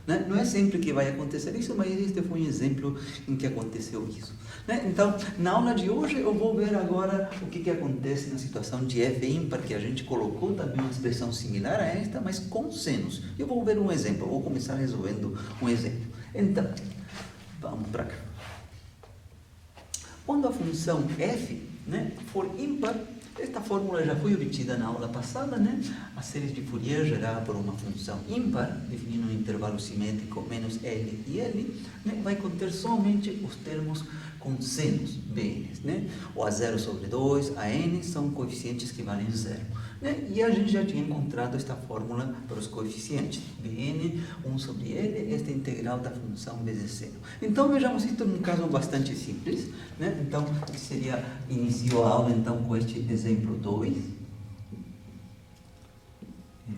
Né? Não é sempre que vai acontecer isso, mas este foi um exemplo em que aconteceu isso. Né? Então, na aula de hoje, eu vou ver agora o que acontece na situação de f ímpar, que a gente colocou também uma expressão similar a esta, mas com senos. Eu vou ver um exemplo, vou começar resolvendo um exemplo. Então, vamos para cá. Quando a função f, né, for ímpar, esta fórmula já foi obtida na aula passada, né? A série de Fourier gerada por uma função ímpar, definindo um intervalo simétrico menos L e L, né, vai conter somente os termos com senos, BNs, né? O A0 sobre 2, a N são coeficientes que valem 0. Né? E a gente já tinha encontrado esta fórmula para os coeficientes. Bn, 1 sobre L, esta integral da função vezes seno. Então, vejamos isto num caso bastante simples. Né? Então, seria, inicio a aula então com este exemplo 2.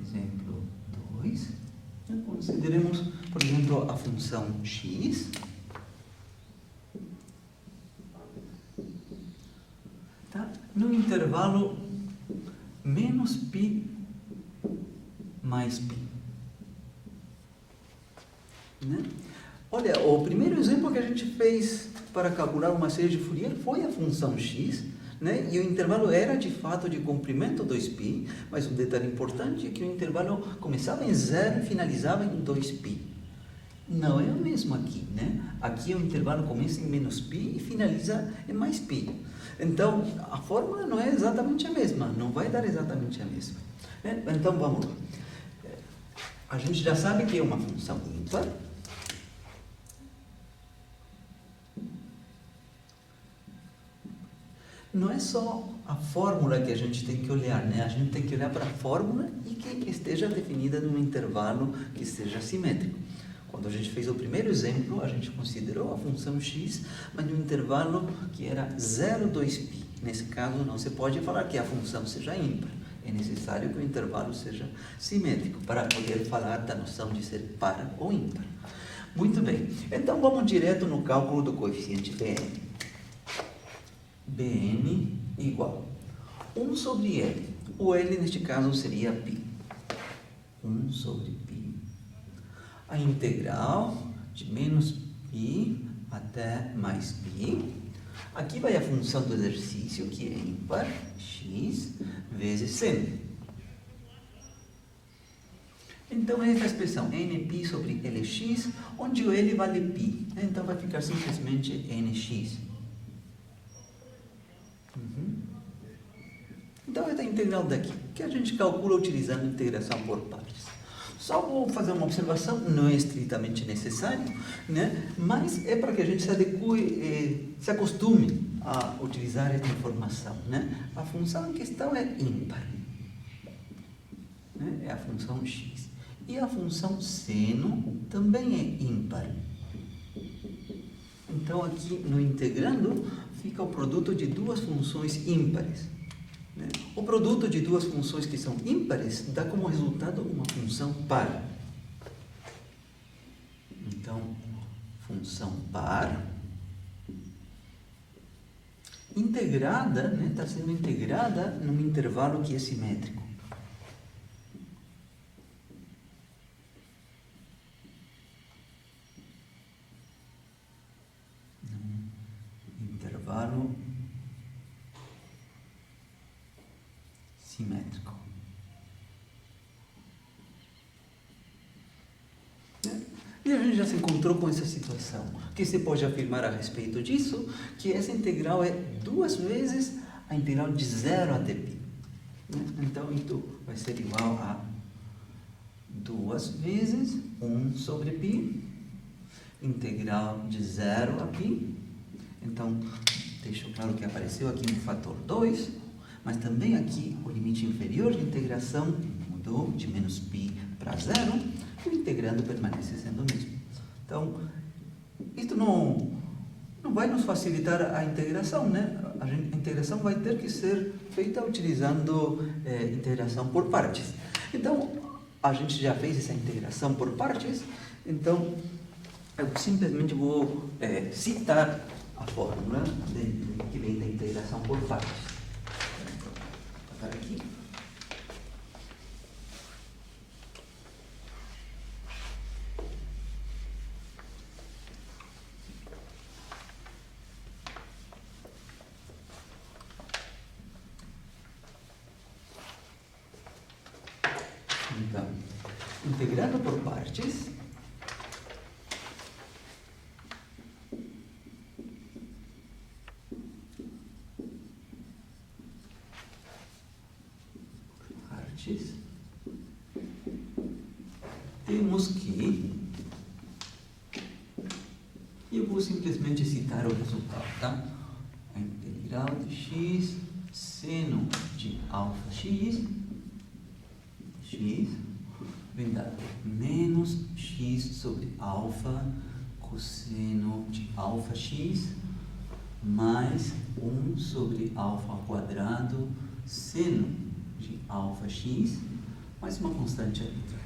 Exemplo 2. Consideremos, por exemplo, a função x. Tá? No intervalo menos π mais π. Né? Olha, o primeiro exemplo que a gente fez para calcular uma série de Fourier foi a função x, né? E o intervalo era de fato de comprimento 2π, mas um detalhe importante é que o intervalo começava em 0 e finalizava em 2π. Não é o mesmo aqui, né? Aqui o intervalo começa em menos π e finaliza em mais π. Então, a fórmula não é exatamente a mesma, não vai dar exatamente a mesma. Né? Então, vamos lá. A gente já sabe que é uma função ímpar. Não é só a fórmula que a gente tem que olhar, né? A gente tem que olhar para a fórmula e que esteja definida num intervalo que seja simétrico. Quando a gente fez o primeiro exemplo, a gente considerou a função x, mas no intervalo que era 0, 2π. Nesse caso, não se pode falar que a função seja ímpar. É necessário que o intervalo seja simétrico para poder falar da noção de ser par ou ímpar. Muito bem. Então, vamos direto no cálculo do coeficiente Bn. Bn igual 1 sobre L. O L, neste caso, seria π. 1 sobre π. A integral de menos π até mais π. Aqui vai a função do exercício, que é ímpar, x, vezes seno. Então, essa expressão nπ sobre lx, onde o L vale π. Então, vai ficar simplesmente nx. Então, essa é a integral daqui, que a gente calcula utilizando a integração por partes. Só vou fazer uma observação, não é estritamente necessário, né? Mas é para que a gente se adeque, se acostume a utilizar essa informação. Né? A função em questão é ímpar, né? É a função x. E a função seno também é ímpar. Então, aqui no integrando, fica o produto de duas funções ímpares. né? O produto de duas funções que são ímpares dá como resultado uma função par. Então, função par integrada, né? Está sendo integrada num intervalo que é simétrico. Intervalo simétrico. E a gente já se encontrou com essa situação. O que se pode afirmar a respeito disso? Que essa integral é 2 vezes a integral de 0 até π. Então, isso vai ser igual a 2 vezes 1 sobre π, integral de 0 a π. Então, deixo claro que apareceu aqui um fator 2, mas também aqui o limite inferior de integração mudou de menos π para 0, e o integrando permanece sendo o mesmo. Então, isto não vai nos facilitar a integração, né? A integração vai ter que ser feita utilizando integração por partes. Então, a gente já fez essa integração por partes, então eu simplesmente vou citar a fórmula que vem da integração por partes. Vou botar aqui. Então, integrando por partes, temos que, eu vou simplesmente citar o resultado, tá? A integral de x seno de alfa x vem dar menos x sobre alfa cosseno de alfa x mais 1 sobre alfa ao quadrado seno de alfa x mais uma constante arbitrária.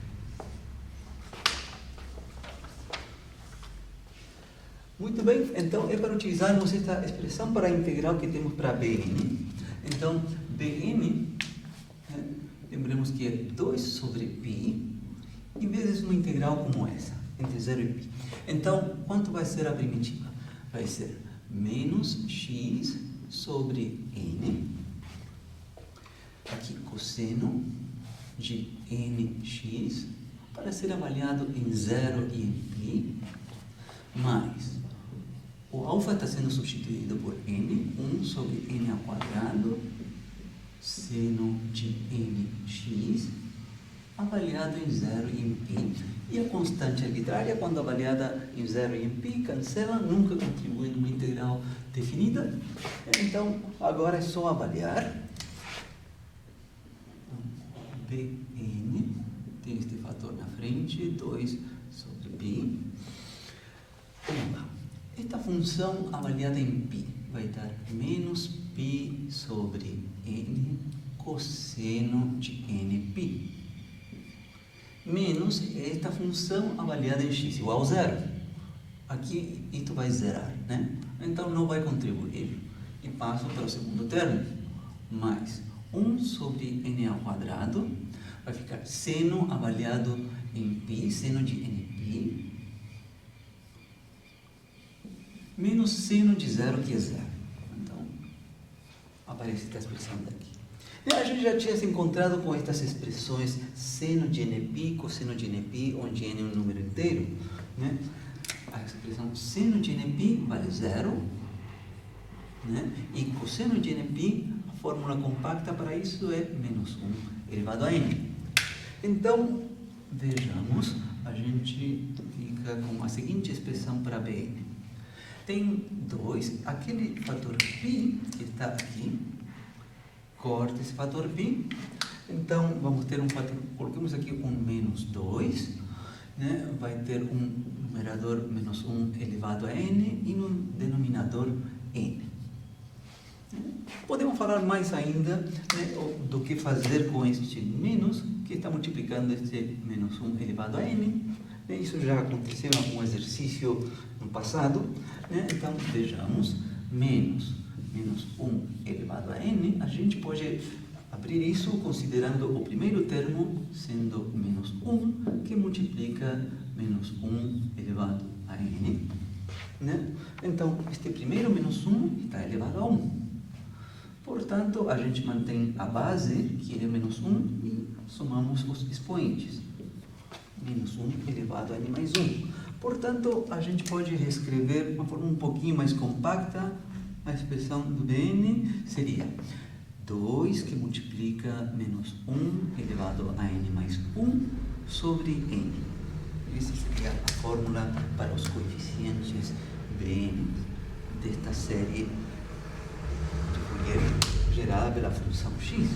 Muito bem, então é para utilizarmos esta expressão para a integral que temos para Bn. Então, Bn, lembremos que é 2 sobre π, e vezes uma integral como essa, entre 0 e π. Então, quanto vai ser a primitiva? Vai ser menos x sobre n, aqui cosseno de nx, para ser avaliado em 0 e em π, mais o alfa está sendo substituído por n, 1 sobre n ao quadrado, seno de nx, avaliado em 0 e em π. E a constante arbitrária, quando avaliada em 0 e em π, cancela, nunca contribui numa integral definida. Então, agora é só avaliar. Bn, tem este fator na frente, 2 sobre π. Vamos lá. Esta função avaliada em π vai dar menos π sobre n cosseno de nπ. Menos esta função avaliada em x igual a 0. Aqui isto vai zerar, né? Então não vai contribuir. E passo para o segundo termo. Mais 1 sobre n ao quadrado. Vai ficar seno avaliado em π, seno de nπ. Menos seno de 0, que é 0. Então, aparece esta expressão daqui. E a gente já tinha se encontrado com estas expressões seno de nπ, cosseno de nπ, onde n é um número inteiro, né? A expressão seno de nπ vale 0, né? E cosseno de nπ, a fórmula compacta para isso é menos 1 elevado a n. Então, vejamos, a gente fica com a seguinte expressão para Bn. Tem 2, aquele fator π que está aqui, corta esse fator π, então vamos ter um fator, colocamos aqui um menos 2, né? Vai ter um numerador menos 1 elevado a n e no denominador n. Podemos falar mais ainda, né, do que fazer com este menos, que está multiplicando este menos 1 elevado a n. Né? Isso já aconteceu em algum exercício no passado. Né? Então, vejamos, menos 1 elevado a n, a gente pode abrir isso considerando o primeiro termo sendo menos 1, que multiplica menos 1 elevado a n. Né? Então, este primeiro menos 1 está elevado a 1. Portanto, a gente mantém a base, que é menos 1, e somamos os expoentes. Menos 1 elevado a n mais 1. Portanto, a gente pode reescrever de uma forma um pouquinho mais compacta. A expressão do dn seria 2 que multiplica menos 1 elevado a n mais 1 sobre n. Essa seria a fórmula para os coeficientes bn desta série de Fourier gerada pela função x.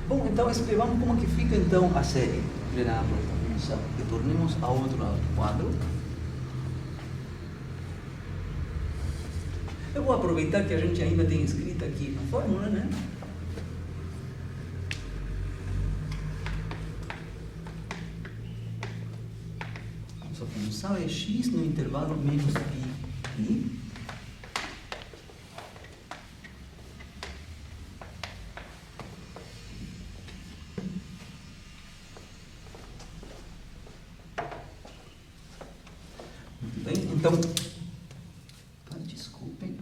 Bom, então escrevamos como que fica então a série gerada por esta função. Retornemos ao outro lado do quadro. Eu vou aproveitar que a gente ainda tem escrito aqui a fórmula, né? Nossa função é x no intervalo menos pi. Muito bem, então, desculpem.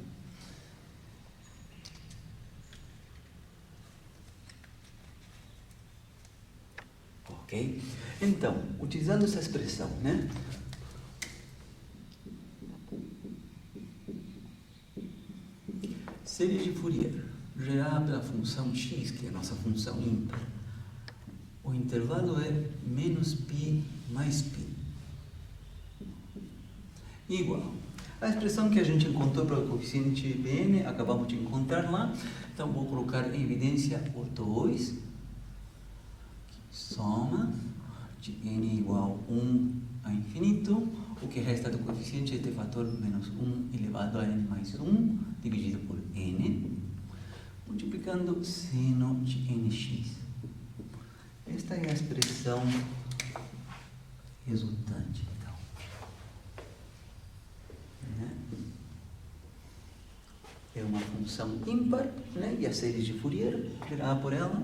Ok? Então, utilizando essa expressão, né? Série de Fourier gerada pela função x, que é a nossa função ímpar. O intervalo é menos π mais π. Igual. A expressão que a gente encontrou para o coeficiente bn, acabamos de encontrar lá. Então, vou colocar em evidência o 2, que soma de n igual a 1 a infinito. O que resta do coeficiente é este fator menos 1 elevado a n mais 1, dividido por n, multiplicando seno de nx. Esta é a expressão resultante, então. Né? É uma função ímpar, né? E a série de Fourier, gerada por ela,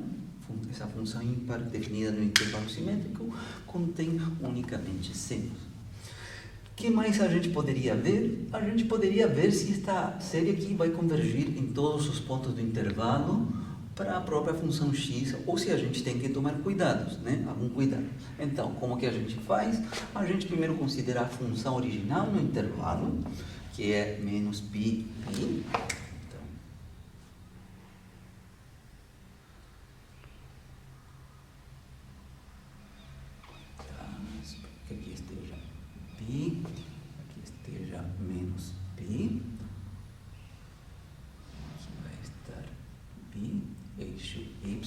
essa função ímpar definida no intervalo simétrico, contém unicamente senos. O que mais a gente poderia ver? A gente poderia ver se esta série aqui vai convergir em todos os pontos do intervalo para a própria função x, ou se a gente tem que tomar cuidados, né? Algum cuidado. Então, como que a gente faz? A gente primeiro considera a função original no intervalo, que é menos π. Então, que aqui esteja π, aqui esteja menos π, aqui vai estar π, eixo y,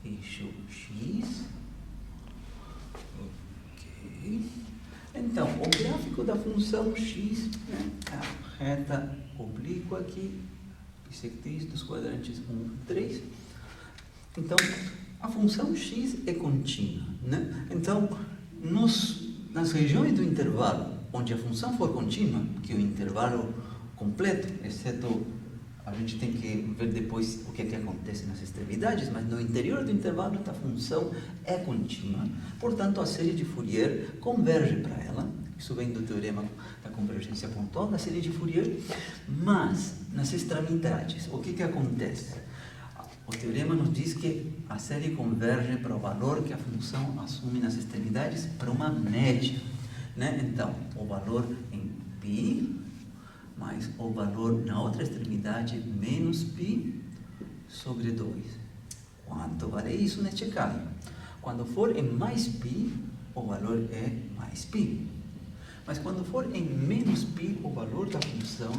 eixo x. Ok. Então, o gráfico da função x, né, a reta oblíqua aqui, bissectriz dos quadrantes 1 e 3. Então, a função x é contínua, né? Então, nas regiões do intervalo, onde a função for contínua, que é o intervalo completo, exceto, a gente tem que ver depois o que é que acontece nas extremidades, mas no interior do intervalo a função é contínua, portanto a série de Fourier converge para ela. Isso vem do teorema da convergência pontual da série de Fourier, mas nas extremidades, o que que acontece? O teorema nos diz que a série converge para o valor que a função assume nas extremidades para uma média, né? Então, o valor em π mais o valor na outra extremidade menos π sobre 2. Quanto vale isso neste caso? Quando for em mais π, o valor é mais π. Mas quando for em menos π, o valor da função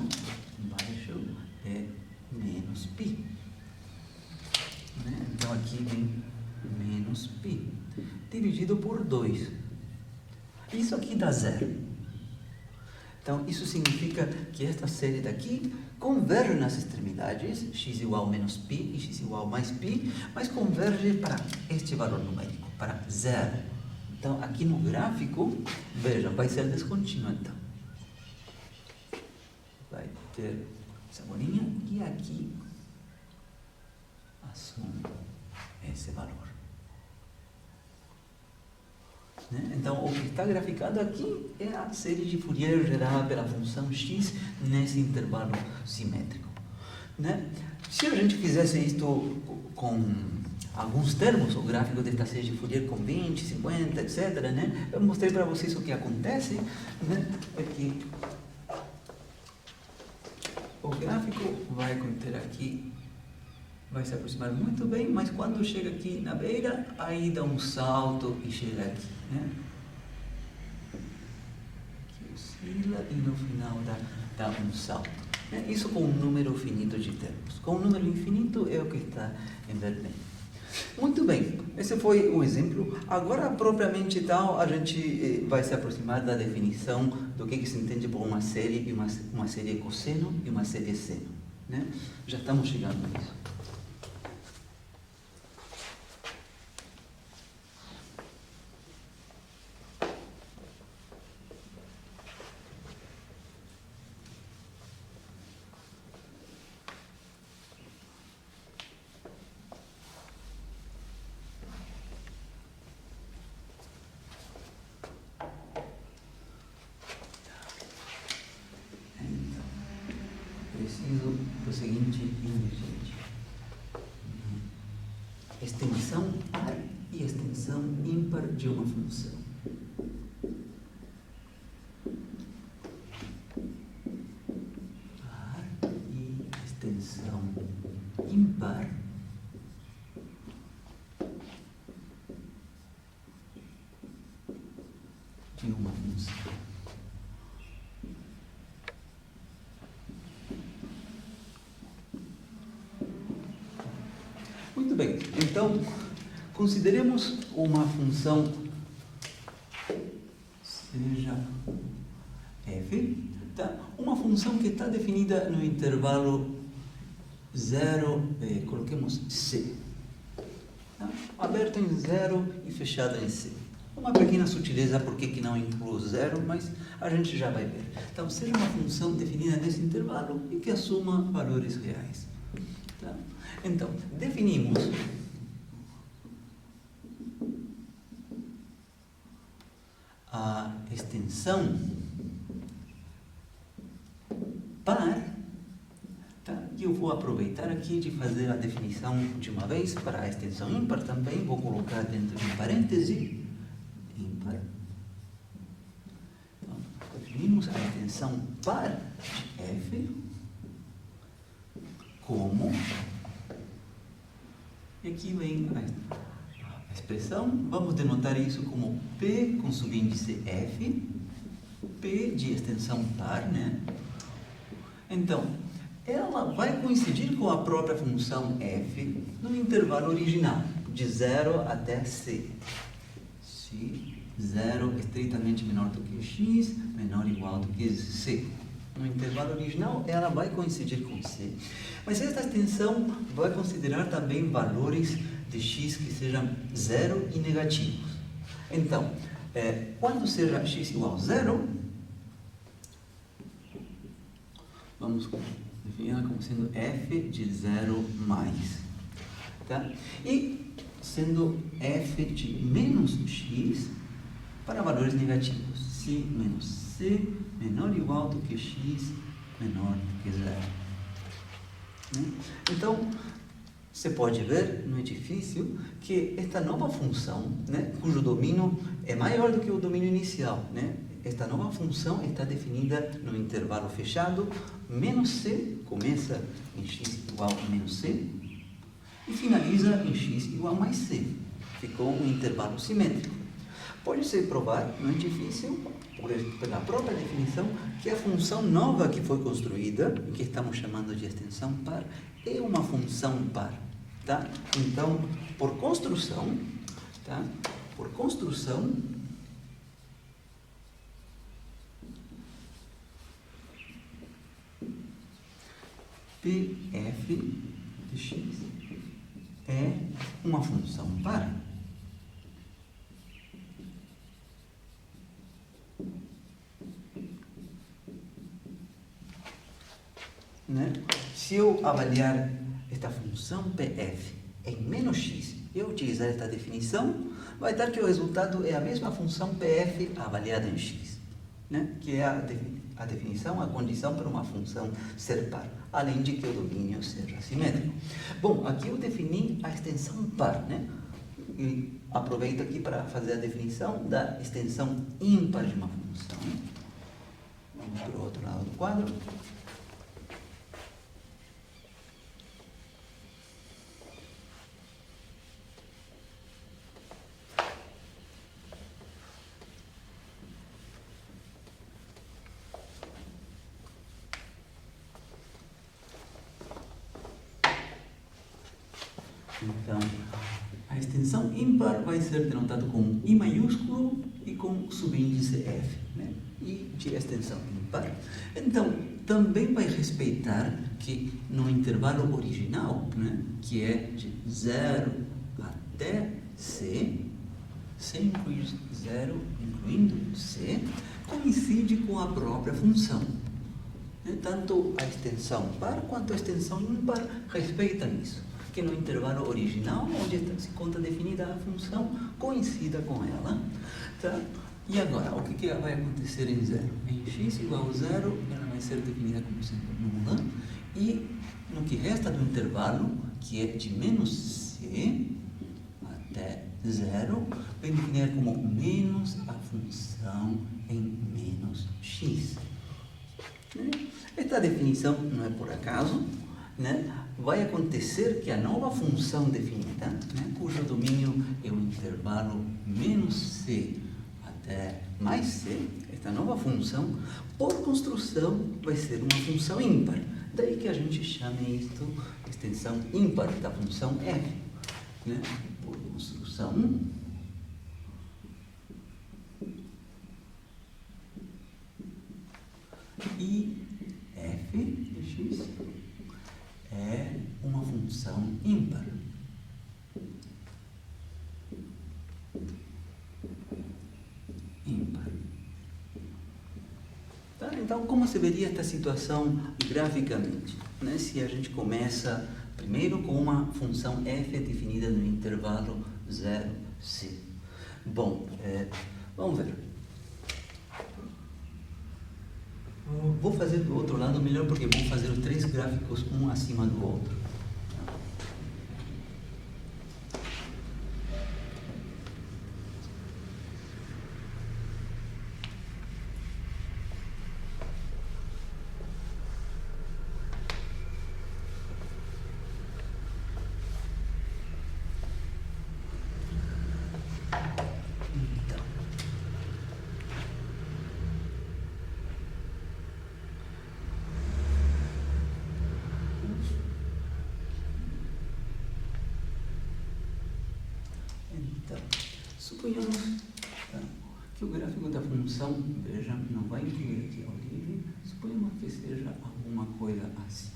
embaixo é menos π. Né? Então aqui vem menos π, dividido por 2. Isso aqui dá zero. Então isso significa que esta série daqui converge nas extremidades, x igual a menos π e x igual a mais π, mas converge para este valor numérico, para 0. Então, aqui no gráfico, vejam, vai ser descontínuo, então. Vai ter essa bolinha e aqui assume esse valor. Né? Então, o que está graficado aqui é a série de Fourier gerada pela função x nesse intervalo simétrico. Né? Se a gente fizesse isto com alguns termos, o gráfico desta série de Fourier com 20, 50, etc., né? Eu mostrei para vocês o que acontece, né? É que o gráfico vai conter aqui, vai se aproximar muito bem, mas quando chega aqui na beira, aí dá um salto e chega aqui, né? Aqui oscila e no final dá um salto. Né? Isso com um número finito de termos. Com um número infinito é o que está em vermelho. Muito bem, esse foi um exemplo. Agora, propriamente tal, a gente vai se aproximar da definição do que se entende por uma série, uma série cosseno e uma série seno. Né? Já estamos chegando a isso. Preciso do seguinte ingrediente: extensão par e extensão ímpar de uma função. Par e extensão ímpar de uma função. Muito bem, então, consideremos uma função, seja f, tá? Uma função que está definida no intervalo 0, coloquemos c, tá? Aberto em 0 e fechado em c. Uma pequena sutileza porque que não incluo 0, mas a gente já vai ver. Então, seja uma função definida nesse intervalo e que assuma valores reais. Tá? Então, definimos a extensão par, tá? E eu vou aproveitar aqui de fazer a definição de uma vez para a extensão ímpar também. Vou colocar dentro de um parêntese ímpar. Então, definimos a extensão par de f como, e aqui vem a expressão, vamos denotar isso como P com subíndice F, P de extensão par, né? Então, ela vai coincidir com a própria função F no intervalo original, de 0 até C. Se 0 é estritamente menor do que x, menor ou igual do que C. No intervalo original, ela vai coincidir com C. Mas esta extensão vai considerar também valores de x que sejam 0 e negativos. Então, quando seja x igual a 0, vamos definir como sendo f de 0 mais. Tá? E sendo f de menos x para valores negativos. Se menos c menor ou igual do que x menor do que 0. Né? Então, você pode ver no edifício que esta nova função, né, cujo domínio é maior do que o domínio inicial, né? Esta nova função está definida no intervalo fechado, menos c, começa em x igual a menos c, e finaliza em x igual a mais c. Ficou um intervalo simétrico. Pode-se provar no edifício, pela própria definição, que a função nova que foi construída, que estamos chamando de extensão par, é uma função par. Tá? Então, por construção, tá? Por construção, Pf de x é uma função par. Né? Se eu avaliar esta função Pf em menos x e eu utilizar esta definição, vai dar que o resultado é a mesma função Pf avaliada em x, né? Que é a definição, a condição para uma função ser par, além de que o domínio seja simétrico. Bom, aqui eu defini a extensão par, né? E aproveito aqui para fazer a definição da extensão ímpar de uma função. Vamos para o outro lado do quadro. Então, a extensão ímpar vai ser denotada com I maiúsculo e com subíndice f, né? I de extensão ímpar. Então, também vai respeitar que no intervalo original, né, que é de 0 até c, c inclui 0, incluindo c, coincide com a própria função. Tanto a extensão par quanto a extensão ímpar respeitam isso, que no intervalo original, onde se conta definida a função, coincida com ela. Tá? E agora, o que vai acontecer em 0? Em x igual a 0, ela vai ser definida como sendo nula, e no que resta do intervalo, que é de menos c até 0, vai definir como menos a função em menos x. Esta definição não é por acaso, né? Vai acontecer que a nova função definida, né, cujo domínio é o intervalo menos c até mais c, esta nova função, por construção, vai ser uma função ímpar. Daí que a gente chame isto extensão ímpar da função f, né? Por construção, e f de x é uma função ímpar. Ímpar. Tá? Então, como se veria esta situação graficamente? Né? Se a gente começa primeiro com uma função f definida no intervalo 0, c. Bom, vamos ver. Vou fazer do outro lado melhor, porque vou fazer os 3 gráficos um acima do outro. Então, suponhamos que o gráfico da função, veja, não vai incluir aqui a origem, suponhamos que seja alguma coisa assim.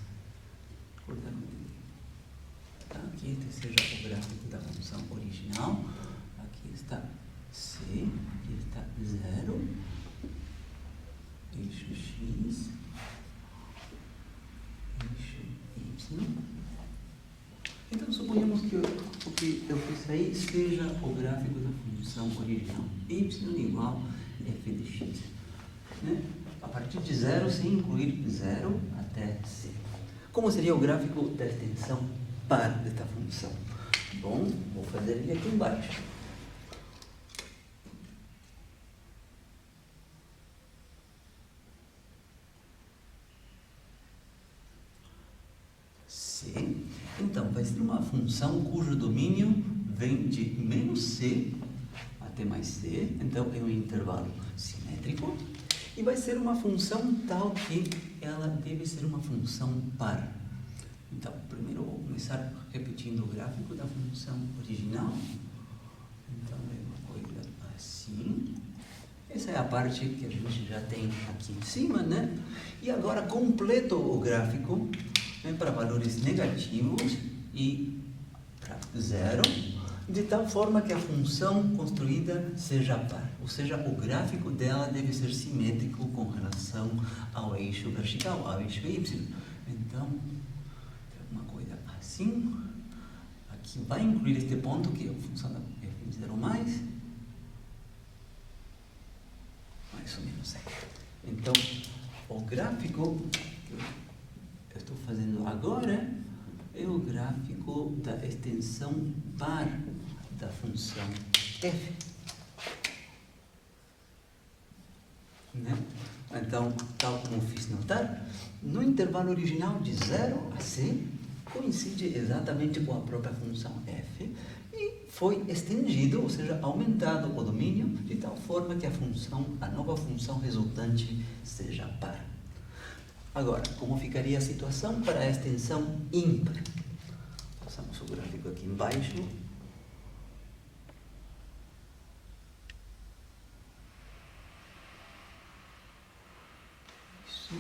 Aqui este seja o gráfico da função original, aqui está c, aqui está 0, eixo x, eixo y. Então, suponhamos que o que eu fiz aí seja o gráfico da função original, y igual a f de x. Né? A partir de 0, sem incluir 0 até c. Como seria o gráfico da extensão par desta função? Bom, vou fazer ele aqui embaixo. C. Então, vai ser uma função cujo domínio vem de menos c até mais c, então é um intervalo simétrico, e vai ser uma função tal que ela deve ser uma função par. Então, primeiro eu vou começar repetindo o gráfico da função original. Então, é uma coisa assim. Essa é a parte que a gente já tem aqui em cima, né? E agora completo o gráfico né, para valores negativos e para zero, de tal forma que a função construída seja par, ou seja, o gráfico dela deve ser simétrico com relação ao eixo vertical, ao eixo y. Então, uma coisa assim, aqui vai incluir este ponto que é a função da f0 mais ou menos aí. Então, o gráfico que eu estou fazendo agora é o gráfico da extensão par da função f. Né? Então, tal como fiz notar, no intervalo original de 0 a c, coincide exatamente com a própria função f e foi estendido, ou seja, aumentado o domínio de tal forma que a nova função resultante seja par. Agora, como ficaria a situação para a extensão ímpar? Passamos o gráfico aqui embaixo. Isso.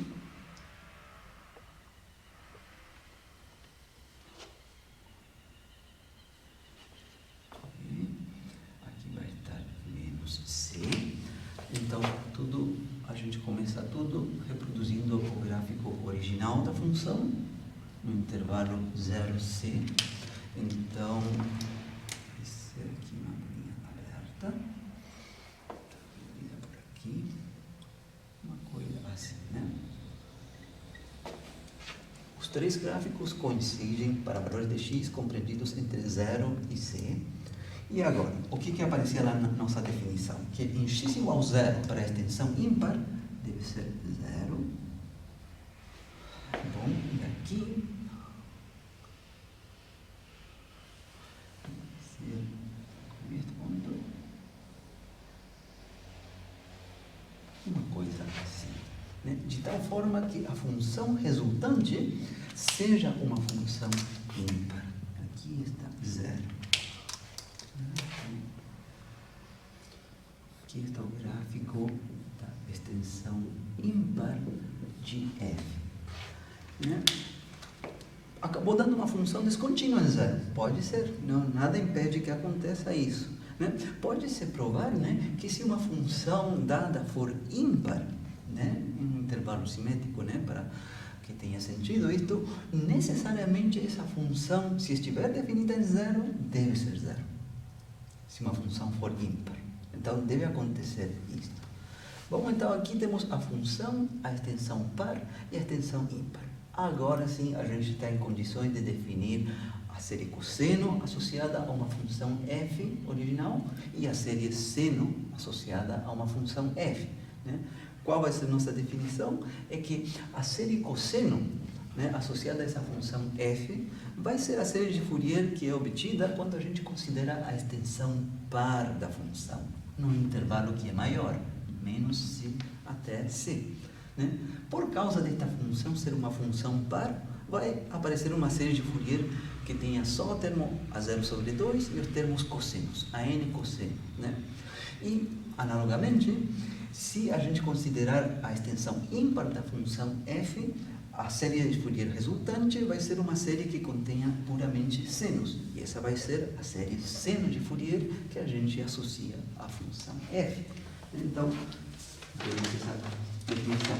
Aqui vai estar menos c. Então, a gente começa tudo reproduzindo o gráfico original da função no intervalo 0c. Então, vai ser aqui uma linha aberta. Por aqui. Uma coisa assim, né? Os três gráficos coincidem para valores de x compreendidos entre 0 e c. E agora, o que aparecia lá na nossa definição? Que em x igual a 0 para a extensão ímpar, deve ser 0. Bom, e aqui, este ponto, uma coisa assim, né? De tal forma que a função resultante seja uma função ímpar. Aqui está 0. Aqui está o gráfico da extensão ímpar de f. Né? Acabou dando uma função descontínua em zero. Pode ser, não, nada impede que aconteça isso. Né? Pode-se provar, né, que se uma função dada for ímpar, né, em um intervalo simétrico, né, para que tenha sentido isto, necessariamente essa função, se estiver definida em zero, deve ser zero. Se uma função for ímpar. Então, deve acontecer isto. Bom, então aqui temos a função, a extensão par e a extensão ímpar. Agora sim, a gente está em condições de definir a série cosseno associada a uma função f original e a série seno associada a uma função f. Né? Qual vai ser nossa definição? É que a série cosseno, né, associada a essa função f, vai ser a série de Fourier que é obtida quando a gente considera a extensão par da função, num intervalo que é maior, menos c até c. Né? Por causa desta função ser uma função par, vai aparecer uma série de Fourier que tenha só o termo A0 sobre 2 e os termos cossenos, a n cosseno. Né? E, analogamente, se a gente considerar a extensão ímpar da função f, a série de Fourier resultante vai ser uma série que contenha puramente senos. E essa vai ser a série seno de Fourier que a gente associa à função f. Então, temos essa definição.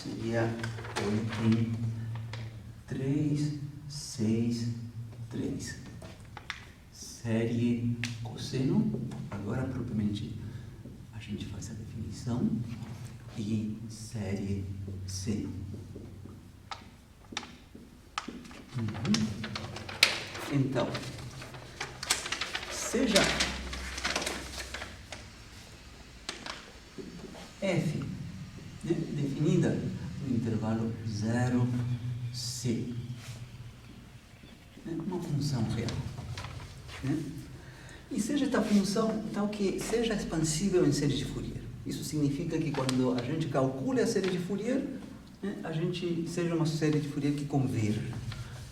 Seria 8, 3, 6, 3. Série cosseno, agora propriamente a gente faz a definição, e série seno. Então, seja f, né, definida no intervalo 0c, né, uma função real, né? E seja esta função tal que seja expansível em série de Fourier. Isso significa que quando a gente calcula a série de Fourier, né, a gente seja uma série de Fourier que converja.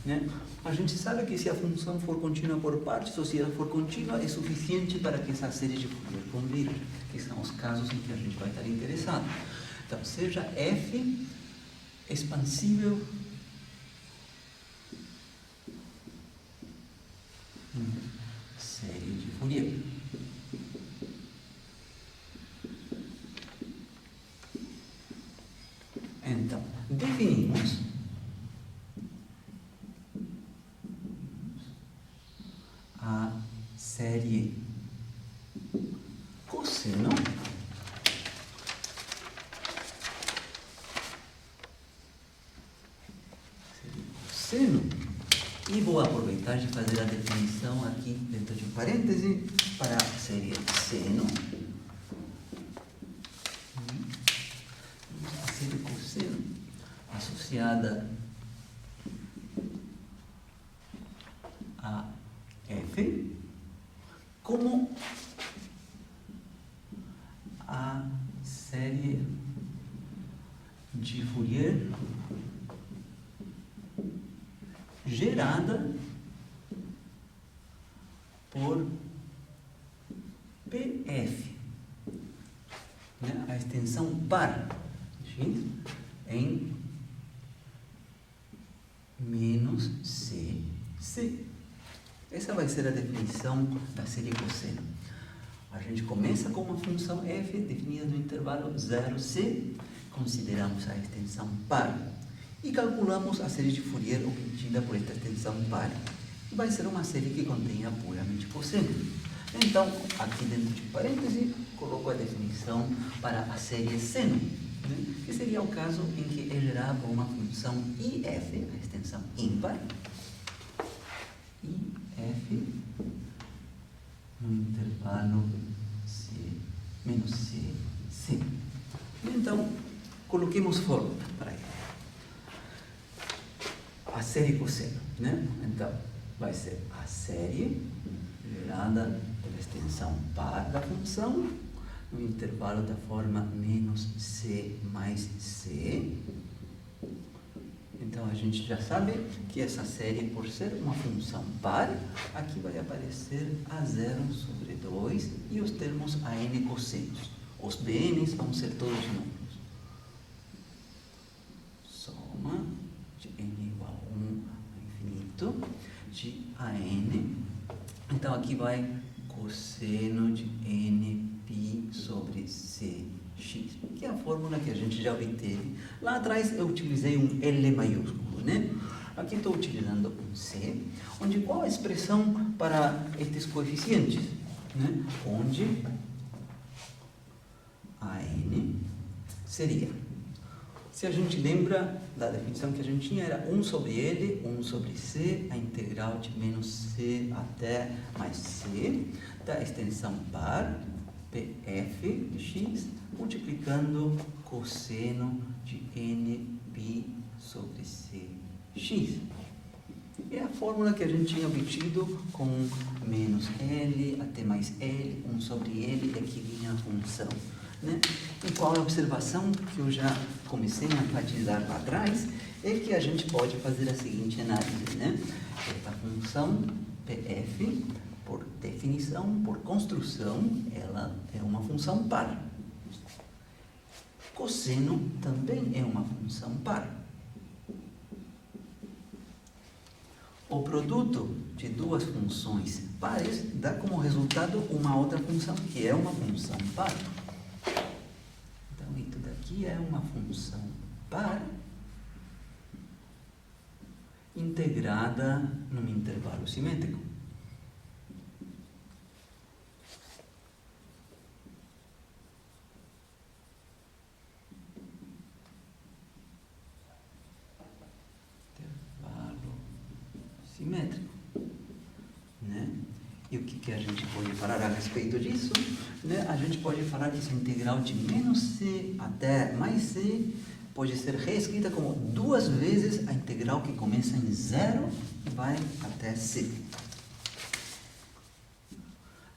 Né? A gente sabe que se a função for contínua por partes, ou se ela for contínua, é suficiente para que essa série de Fourier converja, que são os casos em que a gente vai estar interessado. Então, seja f expansível em série de Fourier. Então, definimos a série cosseno e vou aproveitar de fazer a definição aqui dentro de um parêntese para a série seno. A série cosseno associada a f como a série de Fourier gerada por PF, né? A extensão par x em menos CC. Essa vai ser a definição da série cosseno. A gente começa com uma função f definida no intervalo 0C, consideramos a extensão par e calculamos a série de Fourier obtida por esta extensão par. Vai ser uma série que contenha puramente cosseno. Então, aqui dentro de parênteses, coloco a definição para a série seno, né? Que seria o caso em que é gerada por uma função IF, a extensão ímpar, IF no intervalo C menos CC. Então, coloquemos fórmula para ele. A série cosseno, né? Então, vai ser a série gerada pela extensão par da função no intervalo da forma menos C mais C. Então, a gente já sabe que essa série, por ser uma função par, aqui vai aparecer A0 sobre 2 e os termos AN cossenos. Os BNs vão ser todos números. Soma de N igual a 1 a infinito de AN. Então, aqui vai cosseno de NΠ sobre CX, que é a fórmula que a gente já obteve. Lá atrás eu utilizei um L maiúsculo, né? Aqui estou utilizando um C, onde qual a expressão para estes coeficientes, né? Onde AN seria, se a gente lembra da definição que a gente tinha, era 1 sobre L, 1 sobre C, a integral de menos C até mais C, da extensão par, PF de x, multiplicando cosseno de NB sobre CX. É a fórmula que a gente tinha obtido com menos L até mais L, 1 sobre L, e aqui vinha a função. Né? E qual é a observação que eu já comecei a enfatizar lá atrás? É que a gente pode fazer a seguinte análise, né? Esta função PF, por definição, por construção, ela é uma função par. Cosseno também é uma função par. O produto de duas funções pares dá como resultado uma outra função, que é uma função par. Então, isso daqui é uma função par integrada num intervalo simétrico. Intervalo simétrico, né? E o que a gente pode falar a respeito disso? Né? A gente pode falar que essa integral de menos C até mais C pode ser reescrita como duas vezes a integral que começa em 0 e vai até C.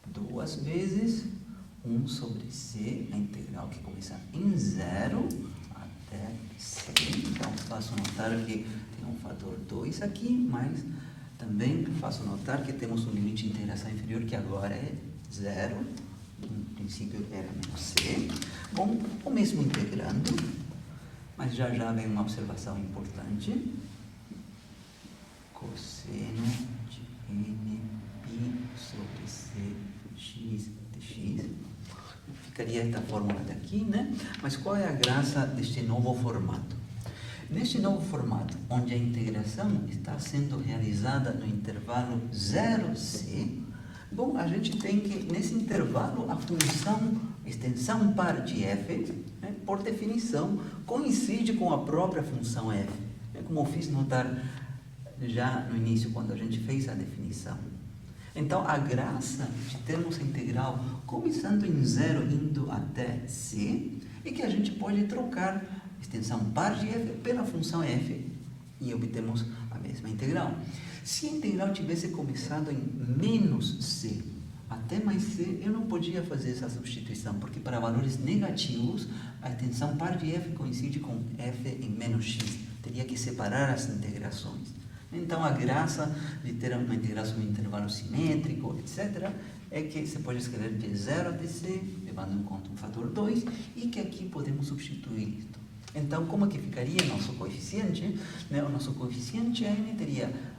Duas vezes 1 sobre C, a integral que começa em 0 até C. Então, faço notar que tem um fator 2 aqui, mas também faço notar que temos um limite de integração inferior que agora é 0. No princípio era menos C. Bom, o mesmo integrando, mas já vem uma observação importante. Cosseno de n π sobre c x de x. Ficaria esta fórmula daqui, né? Mas qual é a graça deste novo formato? Neste novo formato, onde a integração está sendo realizada no intervalo 0c, bom, a gente tem que, nesse intervalo, a função extensão par de f, né, por definição, coincide com a própria função f, né, como eu fiz notar já no início, quando a gente fez a definição. Então, a graça de termos a integral começando em 0, indo até c, é que a gente pode trocar extensão par de f pela função f e obtemos a mesma integral. Se a integral tivesse começado em menos c até mais c, eu não podia fazer essa substituição, porque para valores negativos, a extensão par de f coincide com f em menos x. Teria que separar as integrações. Então, a graça de ter uma integração em intervalo simétrico, etc., é que você pode escrever de 0 até c, levando em conta um fator 2, e que aqui podemos substituir isto. Então, como é que ficaria nosso coeficiente? Né? O nosso coeficiente n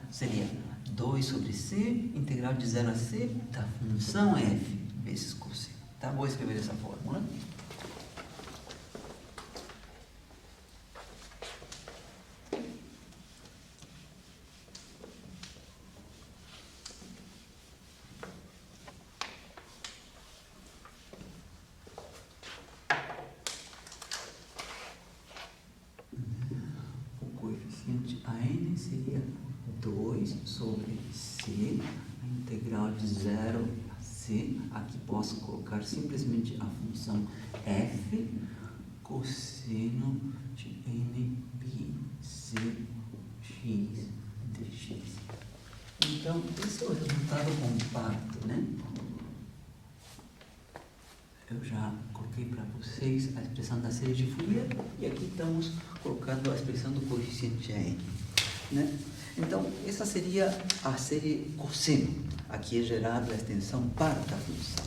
seria 2 sobre c, integral de 0 a c, da função f, vezes cosseno. Tá? Vou escrever essa fórmula. A n seria 2 sobre c, a integral de 0 a c. Aqui posso colocar simplesmente a função f, cosseno de n π c x dx. Então, esse é o resultado compacto, né? Eu já coloquei para vocês a expressão da série de Fourier e aqui estamos colocando a expressão do coeficiente n, né? Então, essa seria a série cosseno. Aqui é gerada a extensão par da função,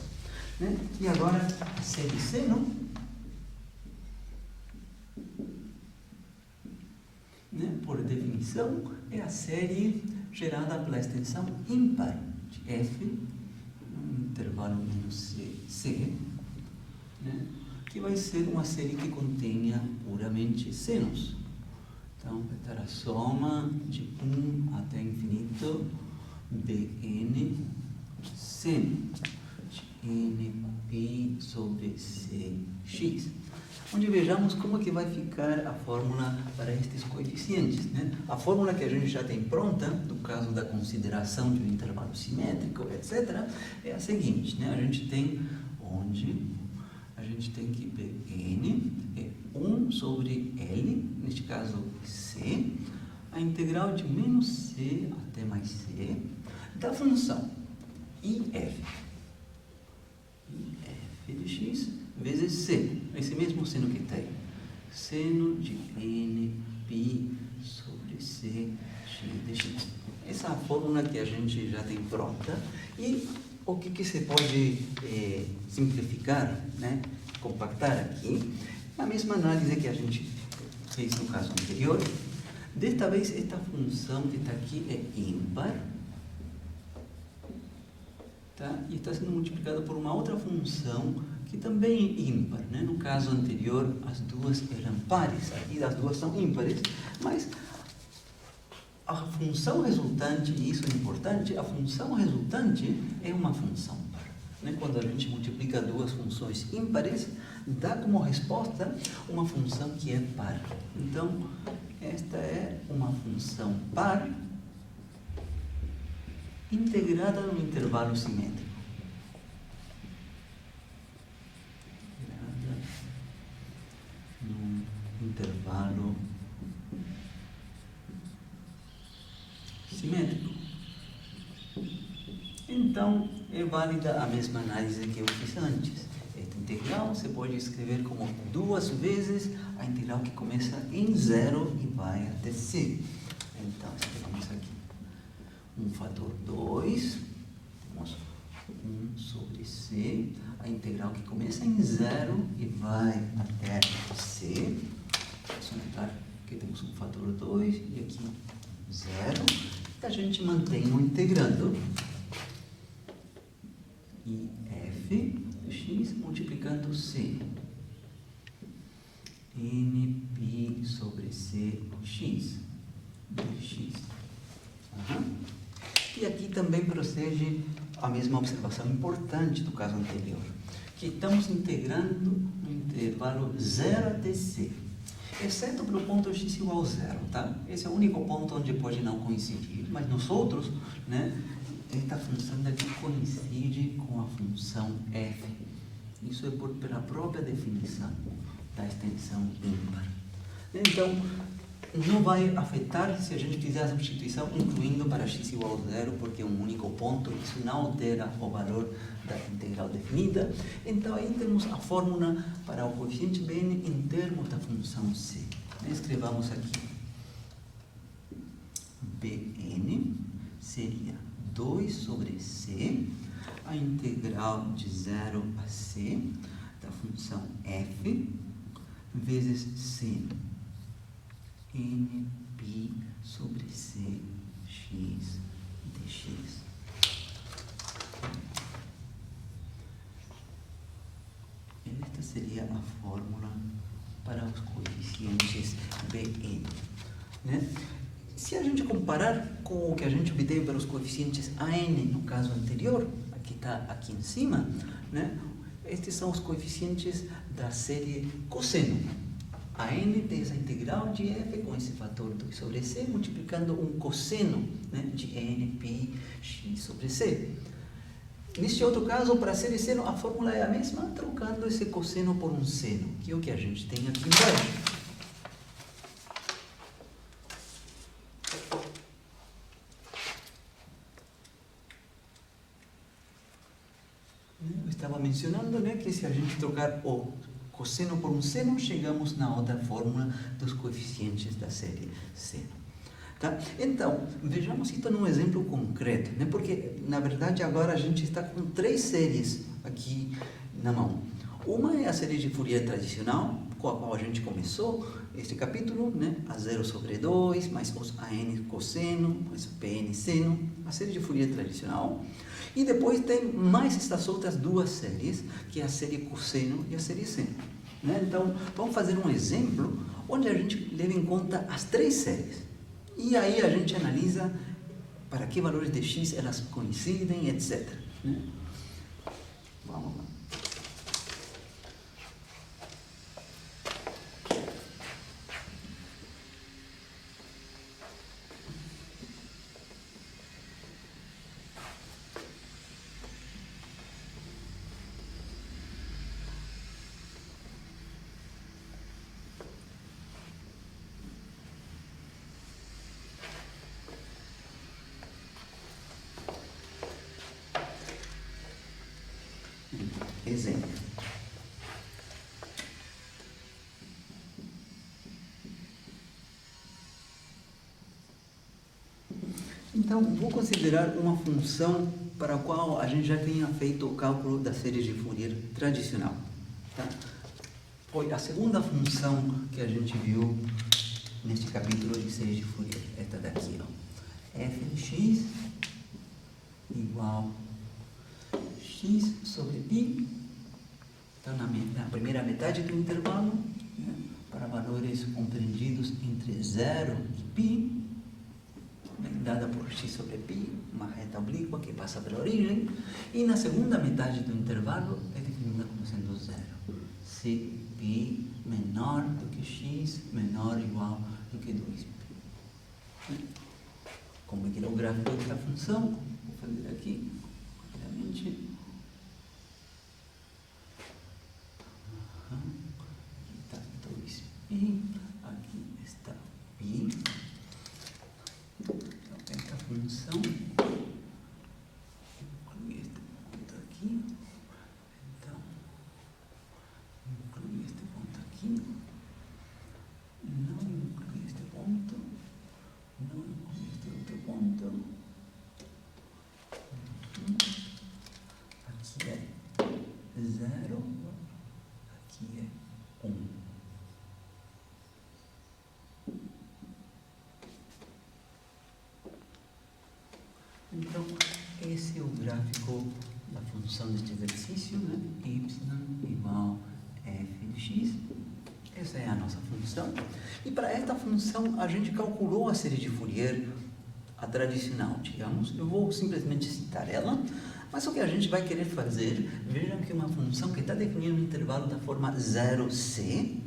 né? E agora a série seno, né? Por definição, é a série gerada pela extensão ímpar de f, no intervalo menos c, né? Que vai ser uma série que contenha puramente senos. Então, vai ter a soma de 1 até infinito bn seno de nπ sobre cx. Onde vejamos como que vai ficar a fórmula para estes coeficientes, né? A fórmula que a gente já tem pronta, no caso da consideração de um intervalo simétrico, etc., é a seguinte, né? A gente tem que Bn é 1 sobre L, neste caso C, a integral de menos C até mais C, da função IF de x vezes C, esse mesmo seno que tem, seno de N π sobre C x de x. Essa é a fórmula que a gente já tem pronta e o que você pode simplificar, né? Compactar aqui, a mesma análise que a gente fez no caso anterior. Desta vez, esta função que está aqui é ímpar, tá? E está sendo multiplicada por uma outra função que também é ímpar, né? No caso anterior, as duas eram pares, aqui as duas são ímpares, mas a função resultante, e isso é importante, a função resultante é uma função par, né? Quando a gente multiplica duas funções ímpares, dá como resposta uma função que é par. Então, esta é uma função par integrada no intervalo simétrico. Integrada no intervalo simétrico. Então, é válida a mesma análise que eu fiz antes. integral você pode escrever como 2 vezes a integral que começa em 0 e vai até c. Então, escrevemos aqui um fator 2, temos 1 sobre c, a integral que começa em 0 e vai até c. Posso notar que temos um fator 2 e aqui 0. E a gente mantém o integrando. E f de x multiplicando c. nπ sobre c x dx. E aqui também procede a mesma observação importante do caso anterior, que estamos integrando no intervalo 0 até c, exceto pelo ponto x igual a 0, tá? Esse é o único ponto onde pode não coincidir, mas nos outros, né, esta função daqui coincide com a função f. Isso é pela própria definição da extensão ímpar. Então, não vai afetar se a gente fizer a substituição incluindo para x igual a 0, porque é um único ponto, isso não altera o valor da integral definida. Então, aí temos a fórmula para o coeficiente bn em termos da função c. Escrevamos aqui. Bn seria 2 sobre c, a integral de 0 a c da função f, vezes c nπ sobre c x dx. Esta seria a fórmula para os coeficientes Bn, né? Se a gente comparar com o que a gente obteve para os coeficientes An no caso anterior, que está aqui em cima, né? Estes são os coeficientes da série cosseno. A n tem essa integral de f com esse fator 2 sobre c, multiplicando um cosseno, né, de nπ x sobre c. Neste outro caso, para série seno, a fórmula é a mesma, trocando esse cosseno por um seno, que é o que a gente tem aqui embaixo. Eu estava mencionando, né, que se a gente trocar o cosseno por um seno, chegamos na outra fórmula dos coeficientes da série seno. Tá? Então, vejamos isso num exemplo concreto, né? Porque, na verdade, agora a gente está com 3 séries aqui na mão. Uma é a série de Fourier tradicional, com a qual a gente começou este capítulo, né? A 0 sobre 2, mais os AN cosseno, mais o PN seno, a série de Fourier tradicional. E depois tem mais estas outras 2 séries, que é a série cosseno e a série seno. Né? Então, vamos fazer um exemplo onde a gente leva em conta as 3 séries. E aí a gente analisa para que valores de x elas coincidem, etc. Né? Vamos lá. Exemplo. Então, vou considerar uma função para a qual a gente já tenha feito o cálculo da série de Fourier tradicional. Tá? Foi a segunda função que a gente viu neste capítulo de série de Fourier. Esta daqui, ó. f de x igual x sobre π. Então, na primeira metade do intervalo, né, para valores compreendidos entre 0 e π, dada por x sobre π, uma reta oblíqua que passa pela origem, e na segunda metade do intervalo é definida como sendo 0. Se π menor do que x, menor ou igual do que 2π. Como é que é o gráfico desta função? Vou fazer aqui, rapidamente. Aqui está 2π, aqui está π. Então, esta função, inclui este ponto aqui. Então, Então, esse é o gráfico da função deste exercício, né? Y igual a f de x. Essa é a nossa função. E para esta função, a gente calculou a série de Fourier, a tradicional, digamos. Eu vou simplesmente citar ela, mas o que a gente vai querer fazer, vejam que uma função que está definida no intervalo da forma 0C,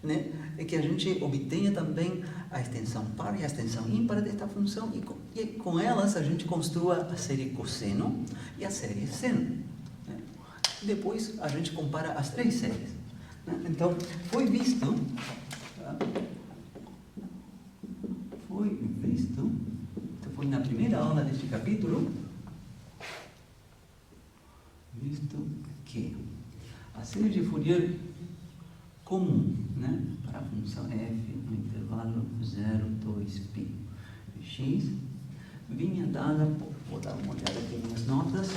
né, é que a gente obtenha também a extensão par e a extensão ímpar desta função, e com elas a gente construa a série cosseno e a série seno. Né? Depois a gente compara as três séries. Né? Então, foi visto, então foi na primeira aula deste capítulo, visto que a série de Fourier comum, né, para a função f no intervalo 0, 2π de x, vinha dada, vou dar uma olhada aqui nas minhas notas,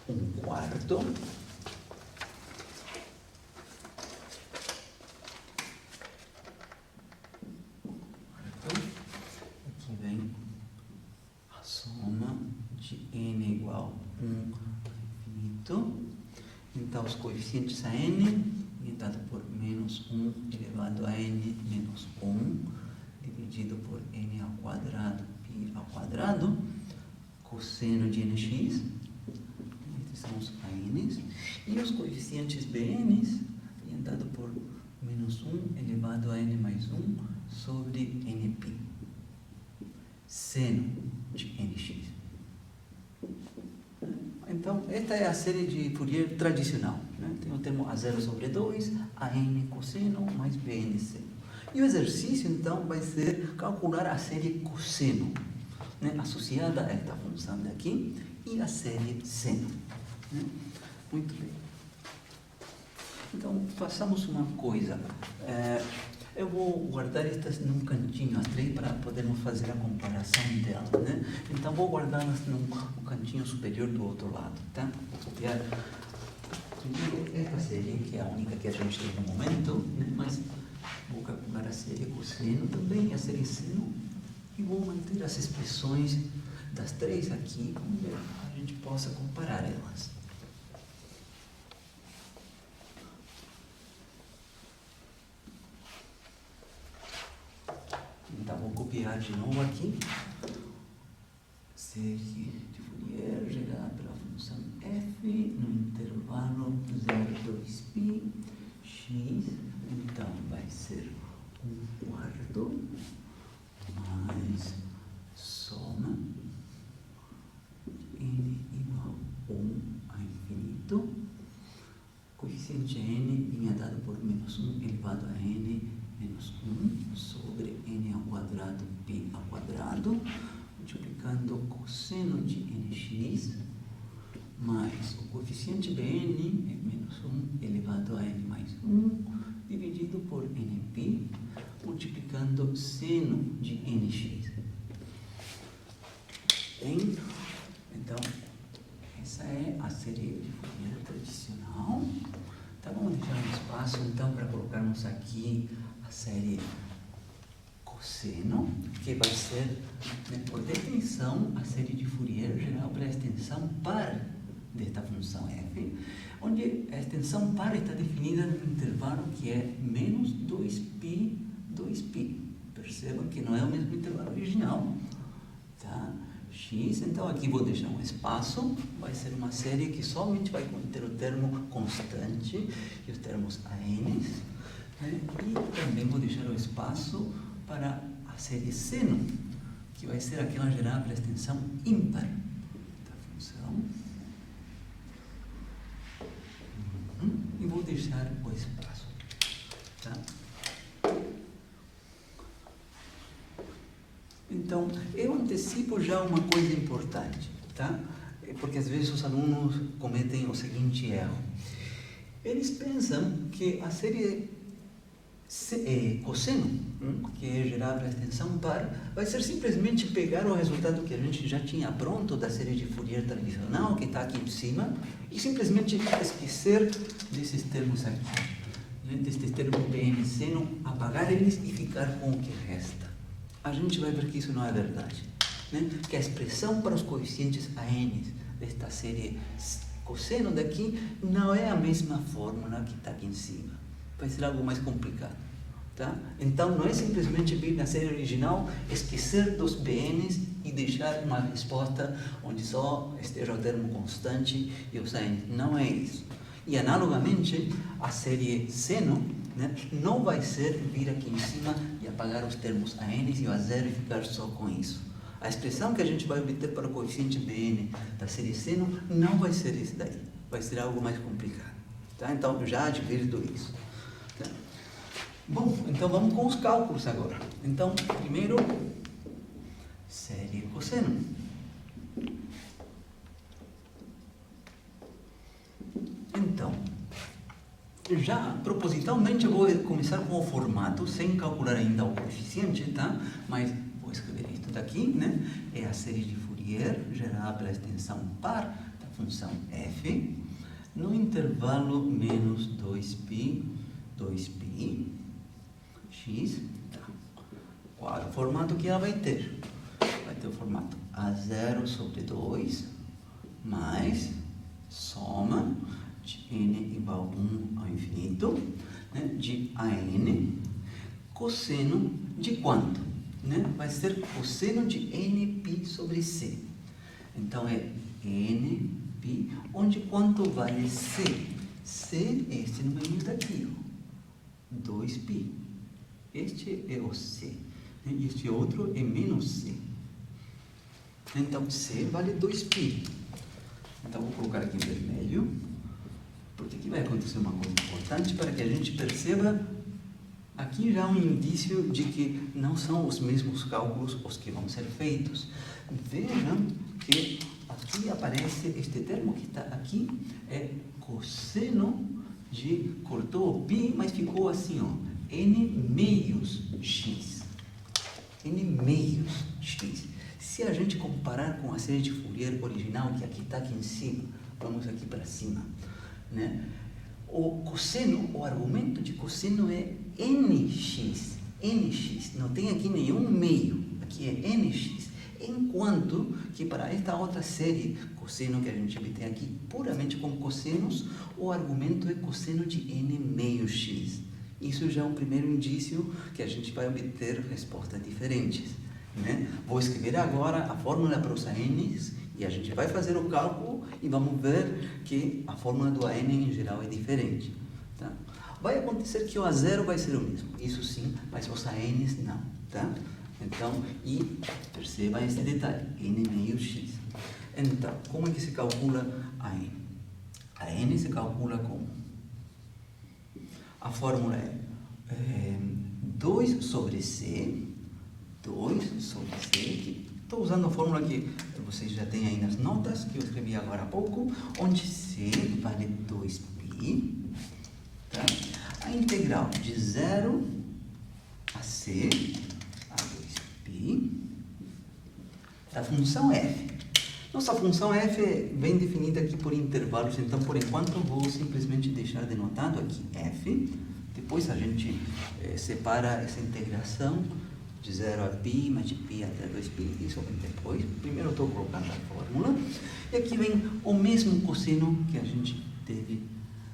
um quarto aqui vem a soma de n igual a 1 a infinito. Então, os coeficientes a n é dado por menos 1 elevado a n menos 1, dividido por n ao quadrado π ao quadrado, cosseno de nx, esses são os an's, e os coeficientes bn's é dado por menos 1 elevado a n mais 1 sobre nπ, seno de nx. Então, esta é a série de Fourier tradicional. Né? Tem o termo A0 sobre 2, AN cosseno mais BN seno. E o exercício, então, vai ser calcular a série cosseno, né? Associada a esta função daqui, e a série seno. Né? Muito bem. Então, façamos uma coisa. Eu vou guardar estas num cantinho, as três, para podermos fazer a comparação delas, né? Então, vou guardá-las no cantinho superior do outro lado, tá? Vou copiar primeiro esta série, que é a única que a gente tem no momento, né? Mas vou calcular a série cosseno também, a série seno, e vou manter as expressões das três aqui, onde a gente possa comparar elas. Então, vou copiar de novo aqui. Série de Fourier gerada pela função f no intervalo 0, 2π x. Então, vai ser 1/4 mais soma n igual a 1 a infinito. Coeficiente n vinha dado por menos 1 elevado a n menos 1 sobre n ao quadrado π ao quadrado, multiplicando o cosseno de nx mais o coeficiente bn é menos 1 elevado a n mais 1, dividido por nπ, multiplicando seno de nx. Bem, então, essa é a série de Fourier tradicional. Então, vamos deixar um espaço, então, para colocarmos aqui a série cosseno, que vai ser, né, por definição, a série de Fourier geral para a extensão par desta função f, onde a extensão par está definida no intervalo que é menos 2π, 2π. Percebam que não é o mesmo intervalo original, tá? X, então aqui vou deixar um espaço, vai ser uma série que somente vai conter o termo constante e os termos ANs, né? E também vou deixar o espaço para a série seno, que vai ser aquela gerada pela extensão ímpar da função. E vou deixar o espaço, tá? Então, eu antecipo já uma coisa importante, tá? Porque às vezes os alunos cometem o seguinte erro. Eles pensam que a série cosseno, que é gerar a extensão par, vai ser simplesmente pegar o resultado que a gente já tinha pronto da série de Fourier tradicional, que está aqui em cima, e simplesmente esquecer desses termos aqui, né? Desses termos bn seno, apagar eles e ficar com o que resta. A gente vai ver que isso não é verdade, né? Que a expressão para os coeficientes AN desta série cosseno daqui não é a mesma fórmula que está aqui em cima. Vai ser algo mais complicado, tá? Então, não é simplesmente vir na série original, esquecer dos BNs e deixar uma resposta onde só esteja o termo constante e o sin. Não é isso. E, analogamente, a série seno, né, não vai ser vir aqui em cima e apagar os termos ANs e o A0 e ficar só com isso. A expressão que a gente vai obter para o coeficiente BN da série seno não vai ser esse daí. Vai ser algo mais complicado, tá? Então, já advirto isso. Bom, então vamos com os cálculos agora. Então, primeiro, série cosseno. Então, já propositalmente eu vou começar com o formato, sem calcular ainda o coeficiente, tá? Mas vou escrever isso daqui, né? É a série de Fourier gerada pela extensão par da função f, no intervalo menos 2π, x, tá? Qual é o formato que ela vai ter? Vai ter o formato A0 sobre 2 mais soma de n igual a 1 ao infinito, né, de AN, cosseno de quanto? Né? Vai ser cosseno de nπ sobre c. Então, é nπ, onde quanto vale c? C é esse número daqui, ó. 2π. Este é o C. E este outro é menos C. Então, C vale 2π. Então, vou colocar aqui em vermelho, porque aqui vai acontecer uma coisa importante para que a gente perceba. Aqui já um indício de que não são os mesmos cálculos os que vão ser feitos. Vejam que aqui aparece este termo que está aqui, é cosseno de, cortou o π, mas ficou assim, ó, n meios x. N meios x. Se a gente comparar com a série de Fourier original, que aqui está aqui em cima, vamos aqui para cima, né? O cosseno, o argumento de cosseno é nx. Nx, não tem aqui nenhum meio, aqui é nx. Enquanto que para esta outra série, cosseno que a gente obtém aqui puramente com cossenos, o argumento é cosseno de n meio x. Isso já é um primeiro indício que a gente vai obter respostas diferentes, né? Vou escrever agora a fórmula para os ANs e a gente vai fazer o cálculo e vamos ver que a fórmula do AN em geral é diferente, tá? Vai acontecer que o A0 vai ser o mesmo, isso sim, mas os ANs não, tá? Então, e perceba esse detalhe, n meio x. Então, como é que se calcula a n? A n se calcula como? A fórmula é 2 sobre c, 2 sobre c, que estou usando a fórmula que vocês já têm aí nas notas, que eu escrevi agora há pouco, onde c vale 2π, tá? A integral de 0 a c, a 2π, da função f. Nossa função f é bem definida aqui por intervalos, então por enquanto eu vou simplesmente deixar denotado aqui f. Depois a gente separa essa integração de 0 a π, mais de π até 2π, isso vem depois. Primeiro eu estou colocando a fórmula. E aqui vem o mesmo cosseno que a gente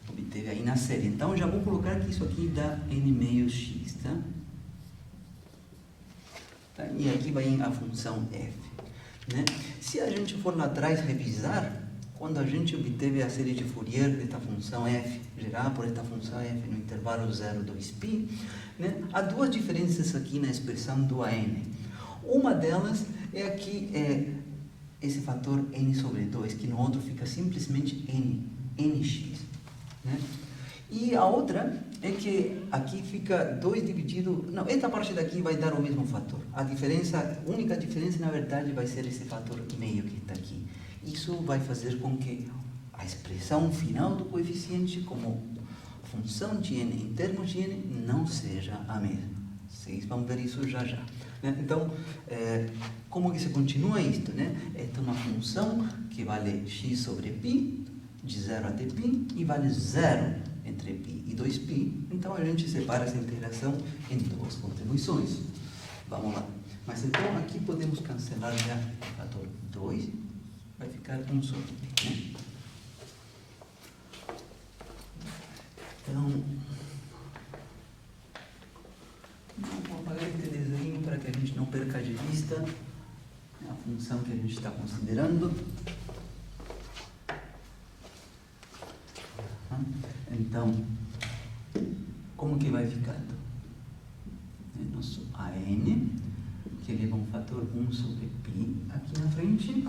obteve aí na série. Então eu já vou colocar que isso aqui dá n meio x, tá? E aqui vai a função f, né? Se a gente for lá atrás revisar, quando a gente obteve a série de Fourier desta função f, gerada por esta função f no intervalo 0, 2π, né? Há duas diferenças aqui na expressão do AN. Uma delas é aqui, esse fator n sobre 2, que no outro fica simplesmente nx, né? E a outra é que aqui fica 2 dividido... Não, esta parte daqui vai dar o mesmo fator. A única diferença, na verdade, vai ser esse fator meio que está aqui. Isso vai fazer com que a expressão final do coeficiente, como função de n em termos de n não seja a mesma. Vocês vão ver isso já já. Então, como que se continua isto? Esta é uma função que vale x sobre π, de 0 até π, e vale 0 entre π e 2π. Então, a gente separa essa integração em duas contribuições. Vamos lá. Mas então, aqui podemos cancelar já o fator 2, vai ficar 1 sobre π. Então, vou apagar este desenho para que a gente não perca de vista a função que a gente está considerando. Então, como que vai ficando? Nosso AN, que eleva um fator 1 sobre π aqui na frente.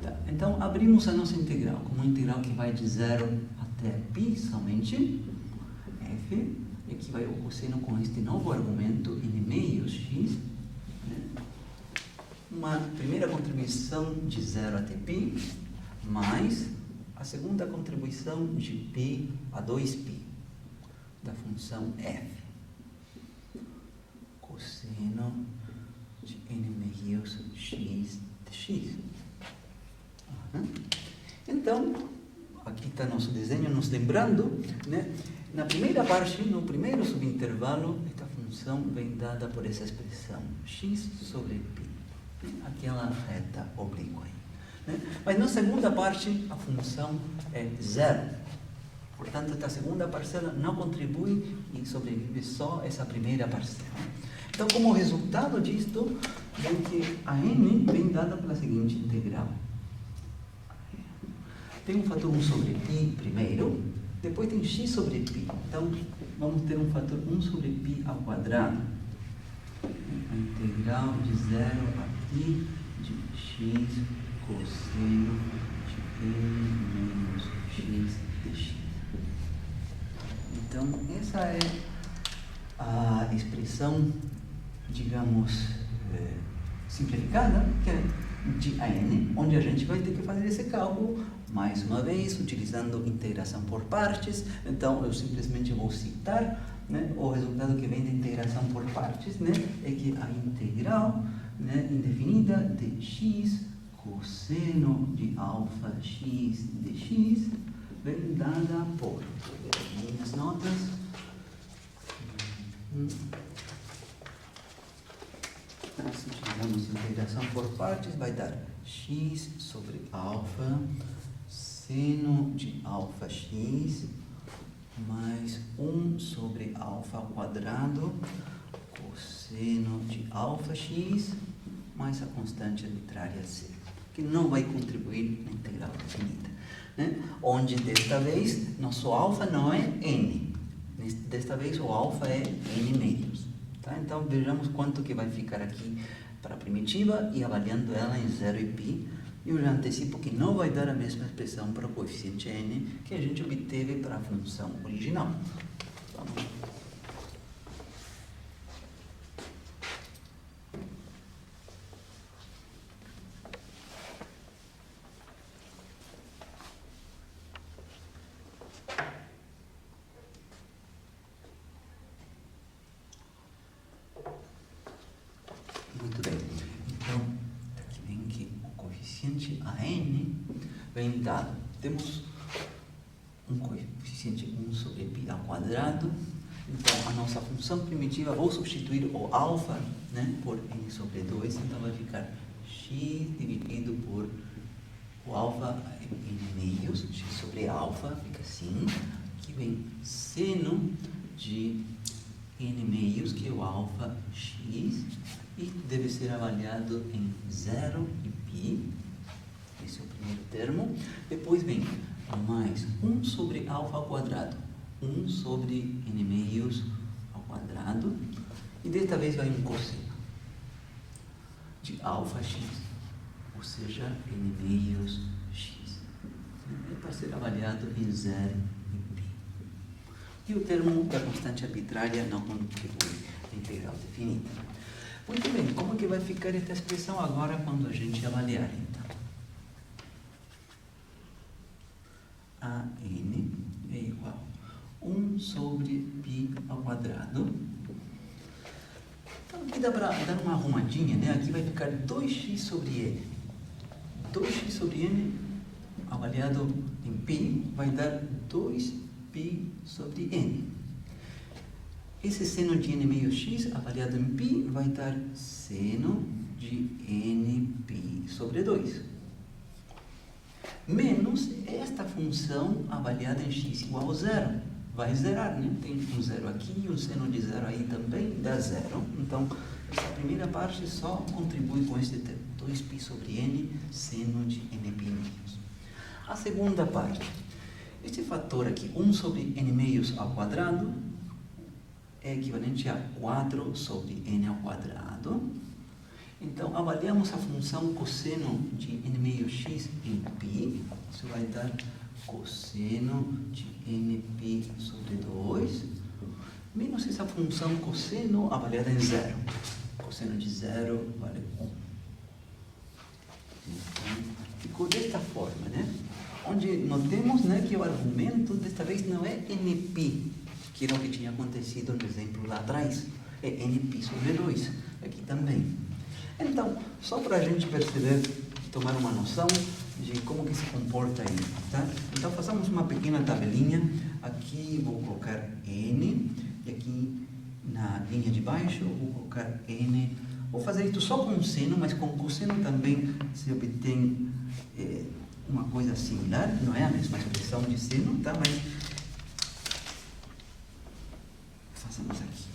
Tá. Então, abrimos a nossa integral como uma integral que vai de 0 até π somente. F, e aqui vai o cosseno com este novo argumento n meios x, uma primeira contribuição de 0 até π, mais a segunda contribuição de π a 2π, da função f, cosseno de n meios x de x. Então, aqui está nosso desenho, nos lembrando, na primeira parte, no primeiro subintervalo, esta função vem dada por essa expressão, x sobre π, aquela reta oblíqua aí. Mas na segunda parte, a função é 0. Portanto, esta segunda parcela não contribui e sobrevive só essa primeira parcela. Então, como resultado disto, vem que a n vem dada pela seguinte integral. Tem um fator 1 sobre π primeiro, depois tem x sobre π. Então, vamos ter um fator 1 sobre π ao quadrado. A integral de 0 a π de x cosseno de n menos x de x. Então, essa é a expressão, digamos, simplificada, que é de AN, onde a gente vai ter que fazer esse cálculo, mais uma vez, utilizando integração por partes. Então, eu simplesmente vou citar o resultado que vem da integração por partes, é que a integral indefinida de x cosseno de alfa x de x vem dada por, minhas notas, se utilizamos integração por partes, vai dar x sobre alfa seno de alfa x mais 1 sobre alfa ao quadrado cosseno de alfa x mais a constante arbitrária c, que não vai contribuir na integral definida, onde desta vez nosso alfa não é n, desta vez o alfa é n meios. Tá? Então vejamos quanto que vai ficar aqui para a primitiva e avaliando ela em 0 e π. Eu já antecipo que não vai dar a mesma expressão para o coeficiente n que a gente obteve para a função original. Vamos lá. Muito bem. Então, aqui vem que o coeficiente AN vem dado. Temos um coeficiente 1 sobre π ao quadrado. Então, a nossa função primitiva, vou substituir o alfa por n sobre 2. Então, vai ficar x dividido por o alfa n meios, x sobre alfa, fica assim. Aqui vem seno de n meios, que é o alfa x, e deve ser avaliado em 0 e π, esse é o primeiro termo. Depois vem mais 1 sobre alfa ao quadrado, 1 sobre n meios ao quadrado, e desta vez vai um cosseno de alfa x, ou seja, n meios x, para ser avaliado em 0 e π. E o termo da constante arbitrária não contribui à integral definida. Muito bem, como que vai ficar essa expressão agora quando a gente avaliar, então? A n é igual a 1 sobre π ao quadrado. Então, aqui dá para dar uma arrumadinha, né? Aqui vai ficar 2x sobre n. 2x sobre n avaliado em π vai dar 2π sobre n. Esse seno de n meio x avaliado em π vai dar seno de nπ sobre 2. Menos esta função avaliada em x igual a 0. Vai zerar, né? Tem um zero aqui e um seno de zero aí também, dá zero. Então, essa primeira parte só contribui com este termo. 2π sobre n, seno de nπ meios. A segunda parte. Este fator aqui, 1 sobre n meios ao quadrado, é equivalente a 4 sobre n ao quadrado. Então, avaliamos a função cosseno de n meio x em π. Isso vai dar cosseno de nπ sobre 2, menos essa função cosseno avaliada em 0. Cosseno de 0 vale 1. Então, ficou desta forma, né? Onde notemos, né, que o argumento desta vez não é nπ, que era o que tinha acontecido no exemplo lá atrás. É nπ sobre 2, aqui também. Então, só para a gente perceber, tomar uma noção de como que se comporta ele, tá? Então, façamos uma pequena tabelinha. Aqui vou colocar n, e aqui na linha de baixo vou colocar n. Vou fazer isso só com seno, mas com cosseno também se obtém uma coisa similar. Não é a mesma expressão de seno, tá? Mas façamos aqui.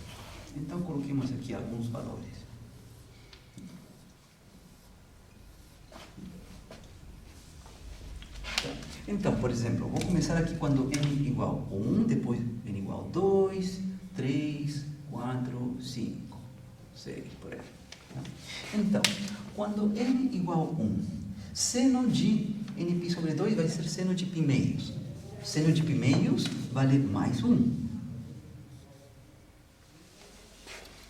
Então, coloquemos aqui alguns valores. Então, por exemplo, vou começar aqui quando n igual a 1, depois n igual a 2, 3, 4, 5, 6, por aí. Então, quando n igual a 1, seno de nπ sobre 2 vai ser seno de π meios. Seno de π meios vale mais 1.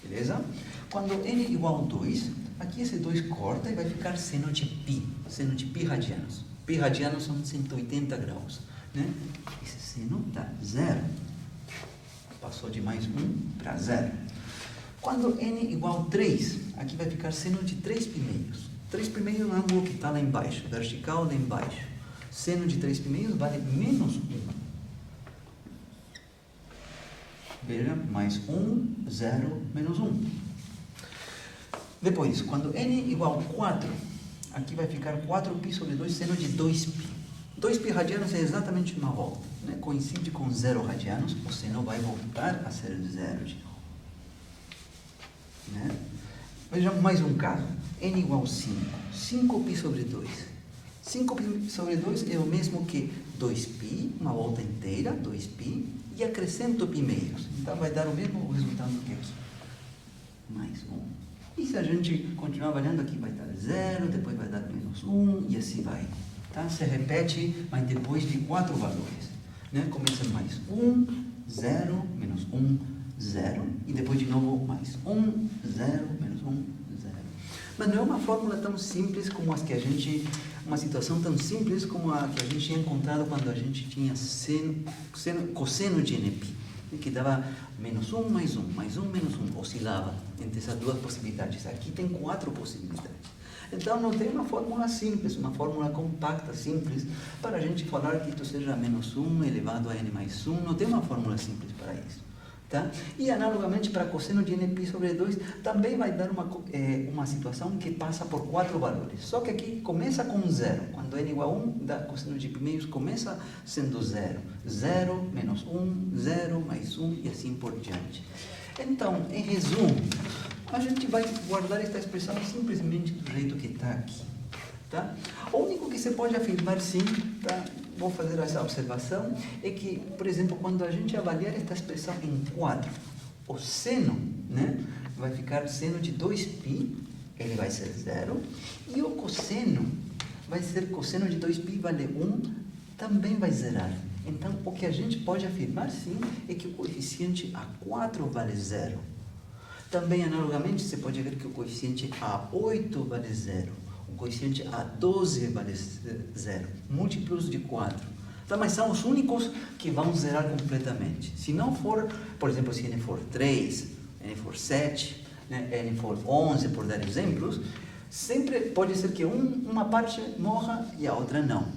Beleza? Quando n igual a 2, aqui esse 2 corta e vai ficar seno de π radianos. Π radianos são 180 graus, né? Esse seno dá 0. Passou de mais 1 para 0. Quando n igual a 3, aqui vai ficar seno de 3π meios. 3π meios é o ângulo que está lá embaixo, vertical lá embaixo. Seno de 3π meios vale menos 1. Veja, mais 1, 0, menos 1. Depois, quando n igual a 4, aqui vai ficar 4π sobre 2, seno de 2π. 2π radianos é exatamente uma volta, né? Coincide com 0 radianos, o seno vai voltar a ser 0 de novo. Né? Vejamos mais um caso. N igual a 5. 5π sobre 2. 5π sobre 2 é o mesmo que 2π, uma volta inteira, 2π, e acrescento π meios. Então vai dar o mesmo resultado que aqui. Mais 1. E se a gente continuar avaliando aqui, vai dar 0, depois vai dar menos 1, e assim vai. Tá? Se repete, mas depois de 4 valores. Né? Começa mais 1, 0, menos 1, 0, e depois de novo mais 1, 0, menos 1, 0. Mas não é uma fórmula tão simples como as que a gente... Uma situação tão simples como a que a gente tinha encontrado quando a gente tinha cosseno de nπ, que dava menos 1, mais 1, mais 1, menos 1, oscilava entre essas duas possibilidades. Aqui tem 4 possibilidades. Então, não tem uma fórmula simples, uma fórmula compacta, simples, para a gente falar que isso seja menos 1 elevado a n mais 1, não tem uma fórmula simples para isso. Tá? E, analogamente, para cosseno de nπ sobre 2, também vai dar uma situação que passa por 4 valores. Só que aqui começa com 0. Quando n igual a 1, da cosseno de π meios começa sendo 0. 0, menos 1, 0, mais 1 e assim por diante. Então, em resumo, a gente vai guardar esta expressão simplesmente do jeito que está aqui. Tá? O único que você pode afirmar sim, tá? Vou fazer essa observação, é que, por exemplo, quando a gente avaliar esta expressão em quadro, o seno, né, vai ficar seno de 2π, ele vai ser 0, e o cosseno vai ser cosseno de 2π vale 1, também vai zerar. Então, o que a gente pode afirmar sim, é que o coeficiente A4 vale 0. Também, analogamente, você pode ver que o coeficiente A8 vale 0. O coeficiente A12 vale 0. Múltiplos de 4. Tá? Mas são os únicos que vão zerar completamente. Se não for, por exemplo, se n for 3, n for 7, né, n for 11, por dar exemplos, sempre pode ser que uma parte morra e a outra não.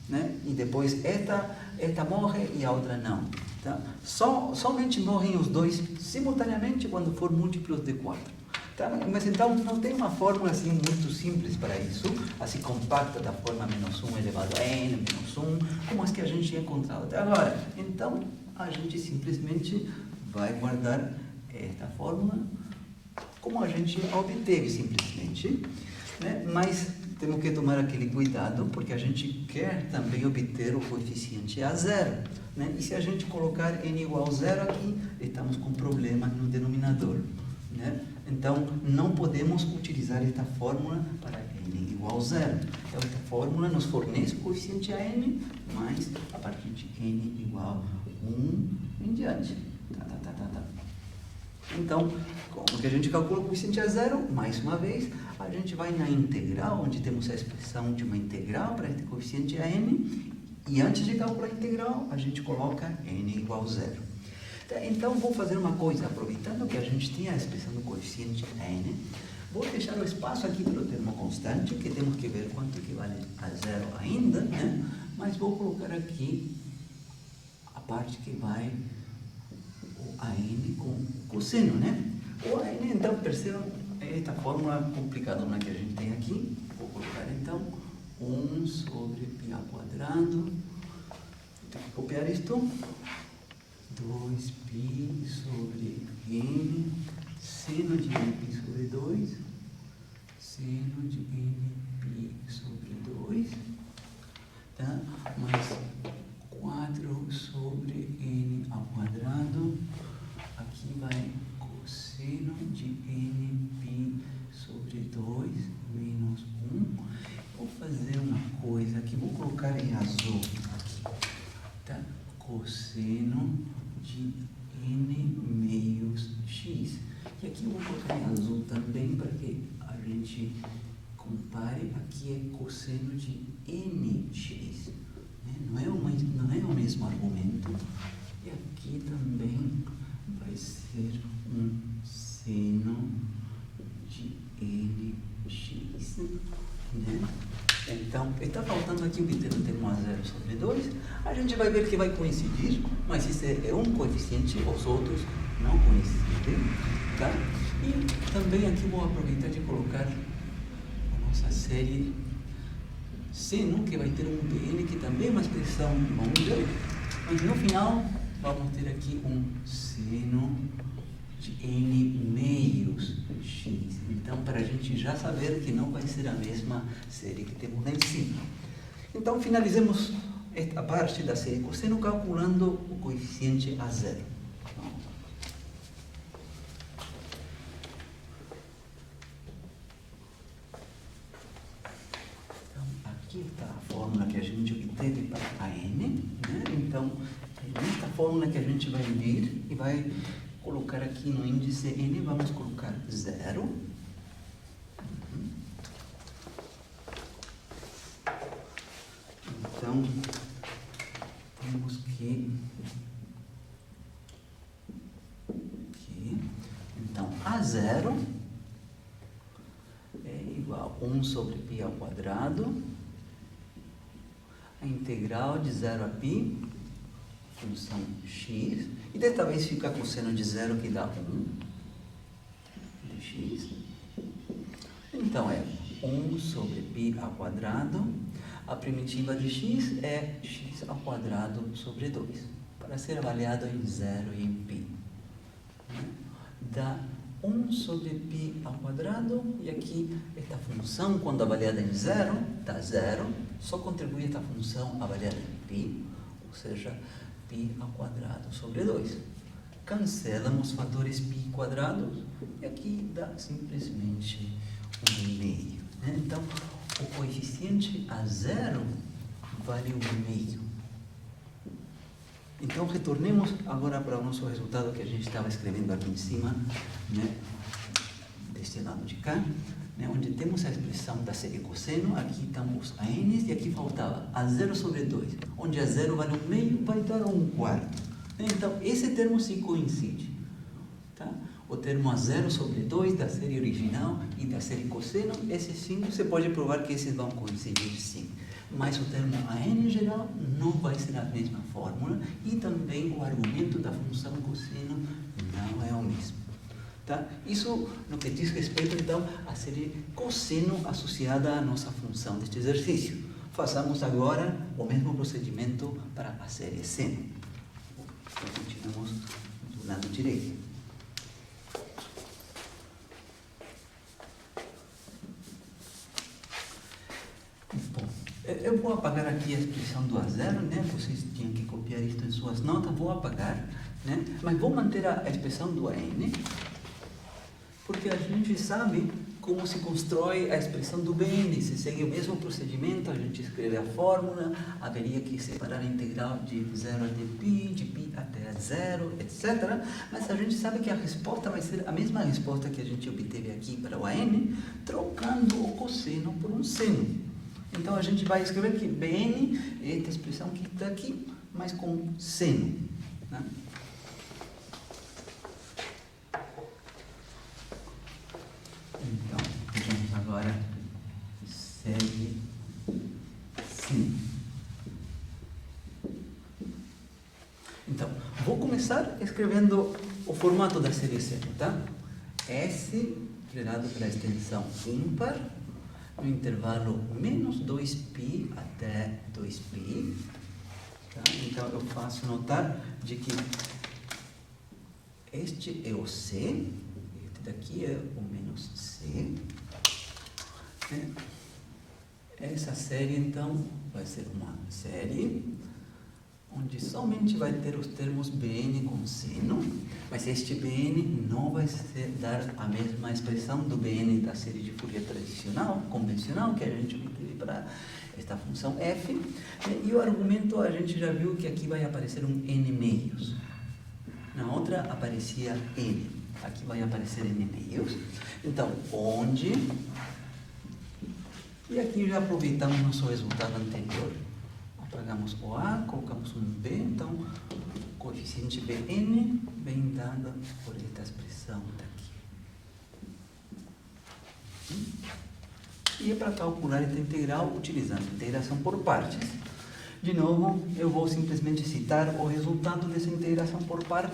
Né? E depois eta morre e a outra não. Tá? Somente morrem os dois simultaneamente quando for múltiplos de 4. Tá? Mas então não tem uma fórmula assim muito simples para isso, assim compacta da forma -1 elevado a n, -1, como as que a gente tinha encontrado até agora. Então a gente simplesmente vai guardar esta fórmula como a gente obteve simplesmente, né? Mas temos que tomar aquele cuidado, porque a gente quer também obter o coeficiente a zero. Né? E se a gente colocar n igual a zero aqui, estamos com problema no denominador. Né? Então, não podemos utilizar esta fórmula para n igual a zero. Então, esta fórmula nos fornece o coeficiente a n, mas a partir de n igual a 1 em diante. Então, como que a gente calcula o coeficiente a zero? Mais uma vez, a gente vai na integral, onde temos a expressão de uma integral para este coeficiente a n, e antes de calcular a integral, a gente coloca n igual a zero. Então, vou fazer uma coisa, aproveitando que a gente tem a expressão do coeficiente a n, vou deixar o espaço aqui para o termo constante, que temos que ver quanto equivale a zero ainda, né? Mas vou colocar aqui a parte que vai o a n com cosseno, né? O a n, então, percebam esta fórmula complicadona que a gente tem aqui. Vou colocar, então, 1 sobre π ao quadrado. Tenho que copiar isto. 2π sobre n, seno de nπ sobre 2, seno de nπ sobre 2, tá? Mais 4 sobre n ao quadrado, aqui vai cosseno de nπ sobre 2 menos 1. Vou fazer uma coisa aqui, vou colocar em azul aqui, tá? Cosseno de n meios x. E aqui eu vou colocar em azul também para que a gente compare. Aqui é cosseno de nx. Né? Não é o mesmo argumento. E aqui também vai ser um seno de nx. Né? Então, está faltando aqui obter o termo a zero sobre 2. A gente vai ver que vai coincidir, mas se é um coeficiente, os outros não coincidem. Tá? E também aqui vou aproveitar de colocar a nossa série seno, que vai ter um dn, que também é uma expressão longa, mas no final vamos ter aqui um seno de n meios x. Então, para a gente já saber que não vai ser a mesma série que temos lá em cima. Então, finalizemos esta parte da série cosseno calculando o coeficiente a zero. Então, aqui está a fórmula que a gente obteve para a n. Né? Então, é nesta fórmula que a gente vai vir e vai colocar aqui no índice n, vamos colocar 0. Então, temos que então, a zero é igual a 1 sobre π ao quadrado, a integral de 0 a π, função x, e desta vez fica cosseno de 0, que dá 1 de x. Então, é 1 sobre π ao quadrado, a primitiva de x é x ao quadrado sobre 2, para ser avaliado em 0 e em π. Dá 1 sobre π ao quadrado, e aqui esta função, quando avaliada em 0, dá 0, só contribui esta função avaliada em π, ou seja, π ao quadrado sobre 2. Cancelam os fatores π quadrados, e aqui dá simplesmente 1,5. Né? Então, o coeficiente a zero vale 1,5. Então, retornemos agora para o nosso resultado que a gente estava escrevendo aqui em cima, né? Deste lado de cá. né, onde temos a expressão da série cosseno, aqui estão os ANs, e aqui faltava A0 sobre 2, onde A0 vale 1/2, vai dar 1/4. Então, esse termo se coincide. Tá? O termo A0 sobre 2 da série original e da série cosseno, esse sim, você pode provar que esses vão coincidir sim. Mas o termo AN em geral não vai ser a mesma fórmula e também o argumento da função cosseno não é o mesmo. Tá? Isso no que diz respeito, então, à série cosseno associada à nossa função deste exercício. Façamos agora o mesmo procedimento para a série seno. Então, continuamos do lado direito. Bom, eu vou apagar aqui a expressão do A0, né? Vocês tinham que copiar isto em suas notas, vou apagar, né? Mas vou manter a expressão do AN, porque a gente sabe como se constrói a expressão do BN. Se segue o mesmo procedimento, a gente escreve a fórmula, haveria que separar a integral de 0 até π, de π até 0, etc. Mas a gente sabe que a resposta vai ser a mesma resposta que a gente obteve aqui para o AN, trocando o cosseno por um seno. Então, a gente vai escrever que BN é esta expressão que está aqui, mas com seno. Né? Então, vamos agora segue sim. Então, vou começar escrevendo o formato da série seno, tá? S gerado pela extensão ímpar, no intervalo menos 2π até 2π. Tá? Então, eu faço notar de que este é o C, este daqui é o menos C. Essa série, então, vai ser uma série onde somente vai ter os termos BN com seno, mas este BN não vai dar a mesma expressão do BN da série de Fourier tradicional, convencional, que a gente obteve para esta função f. E o argumento, a gente já viu que aqui vai aparecer um n meios. Na outra aparecia n, aqui vai aparecer n meios. Então, onde... E aqui já aproveitamos nosso resultado anterior. Apagamos o A, colocamos um B, então o coeficiente Bn vem dado por esta expressão daqui. E é para calcular esta integral utilizando integração por partes. De novo, eu vou simplesmente citar o resultado dessa integração por partes.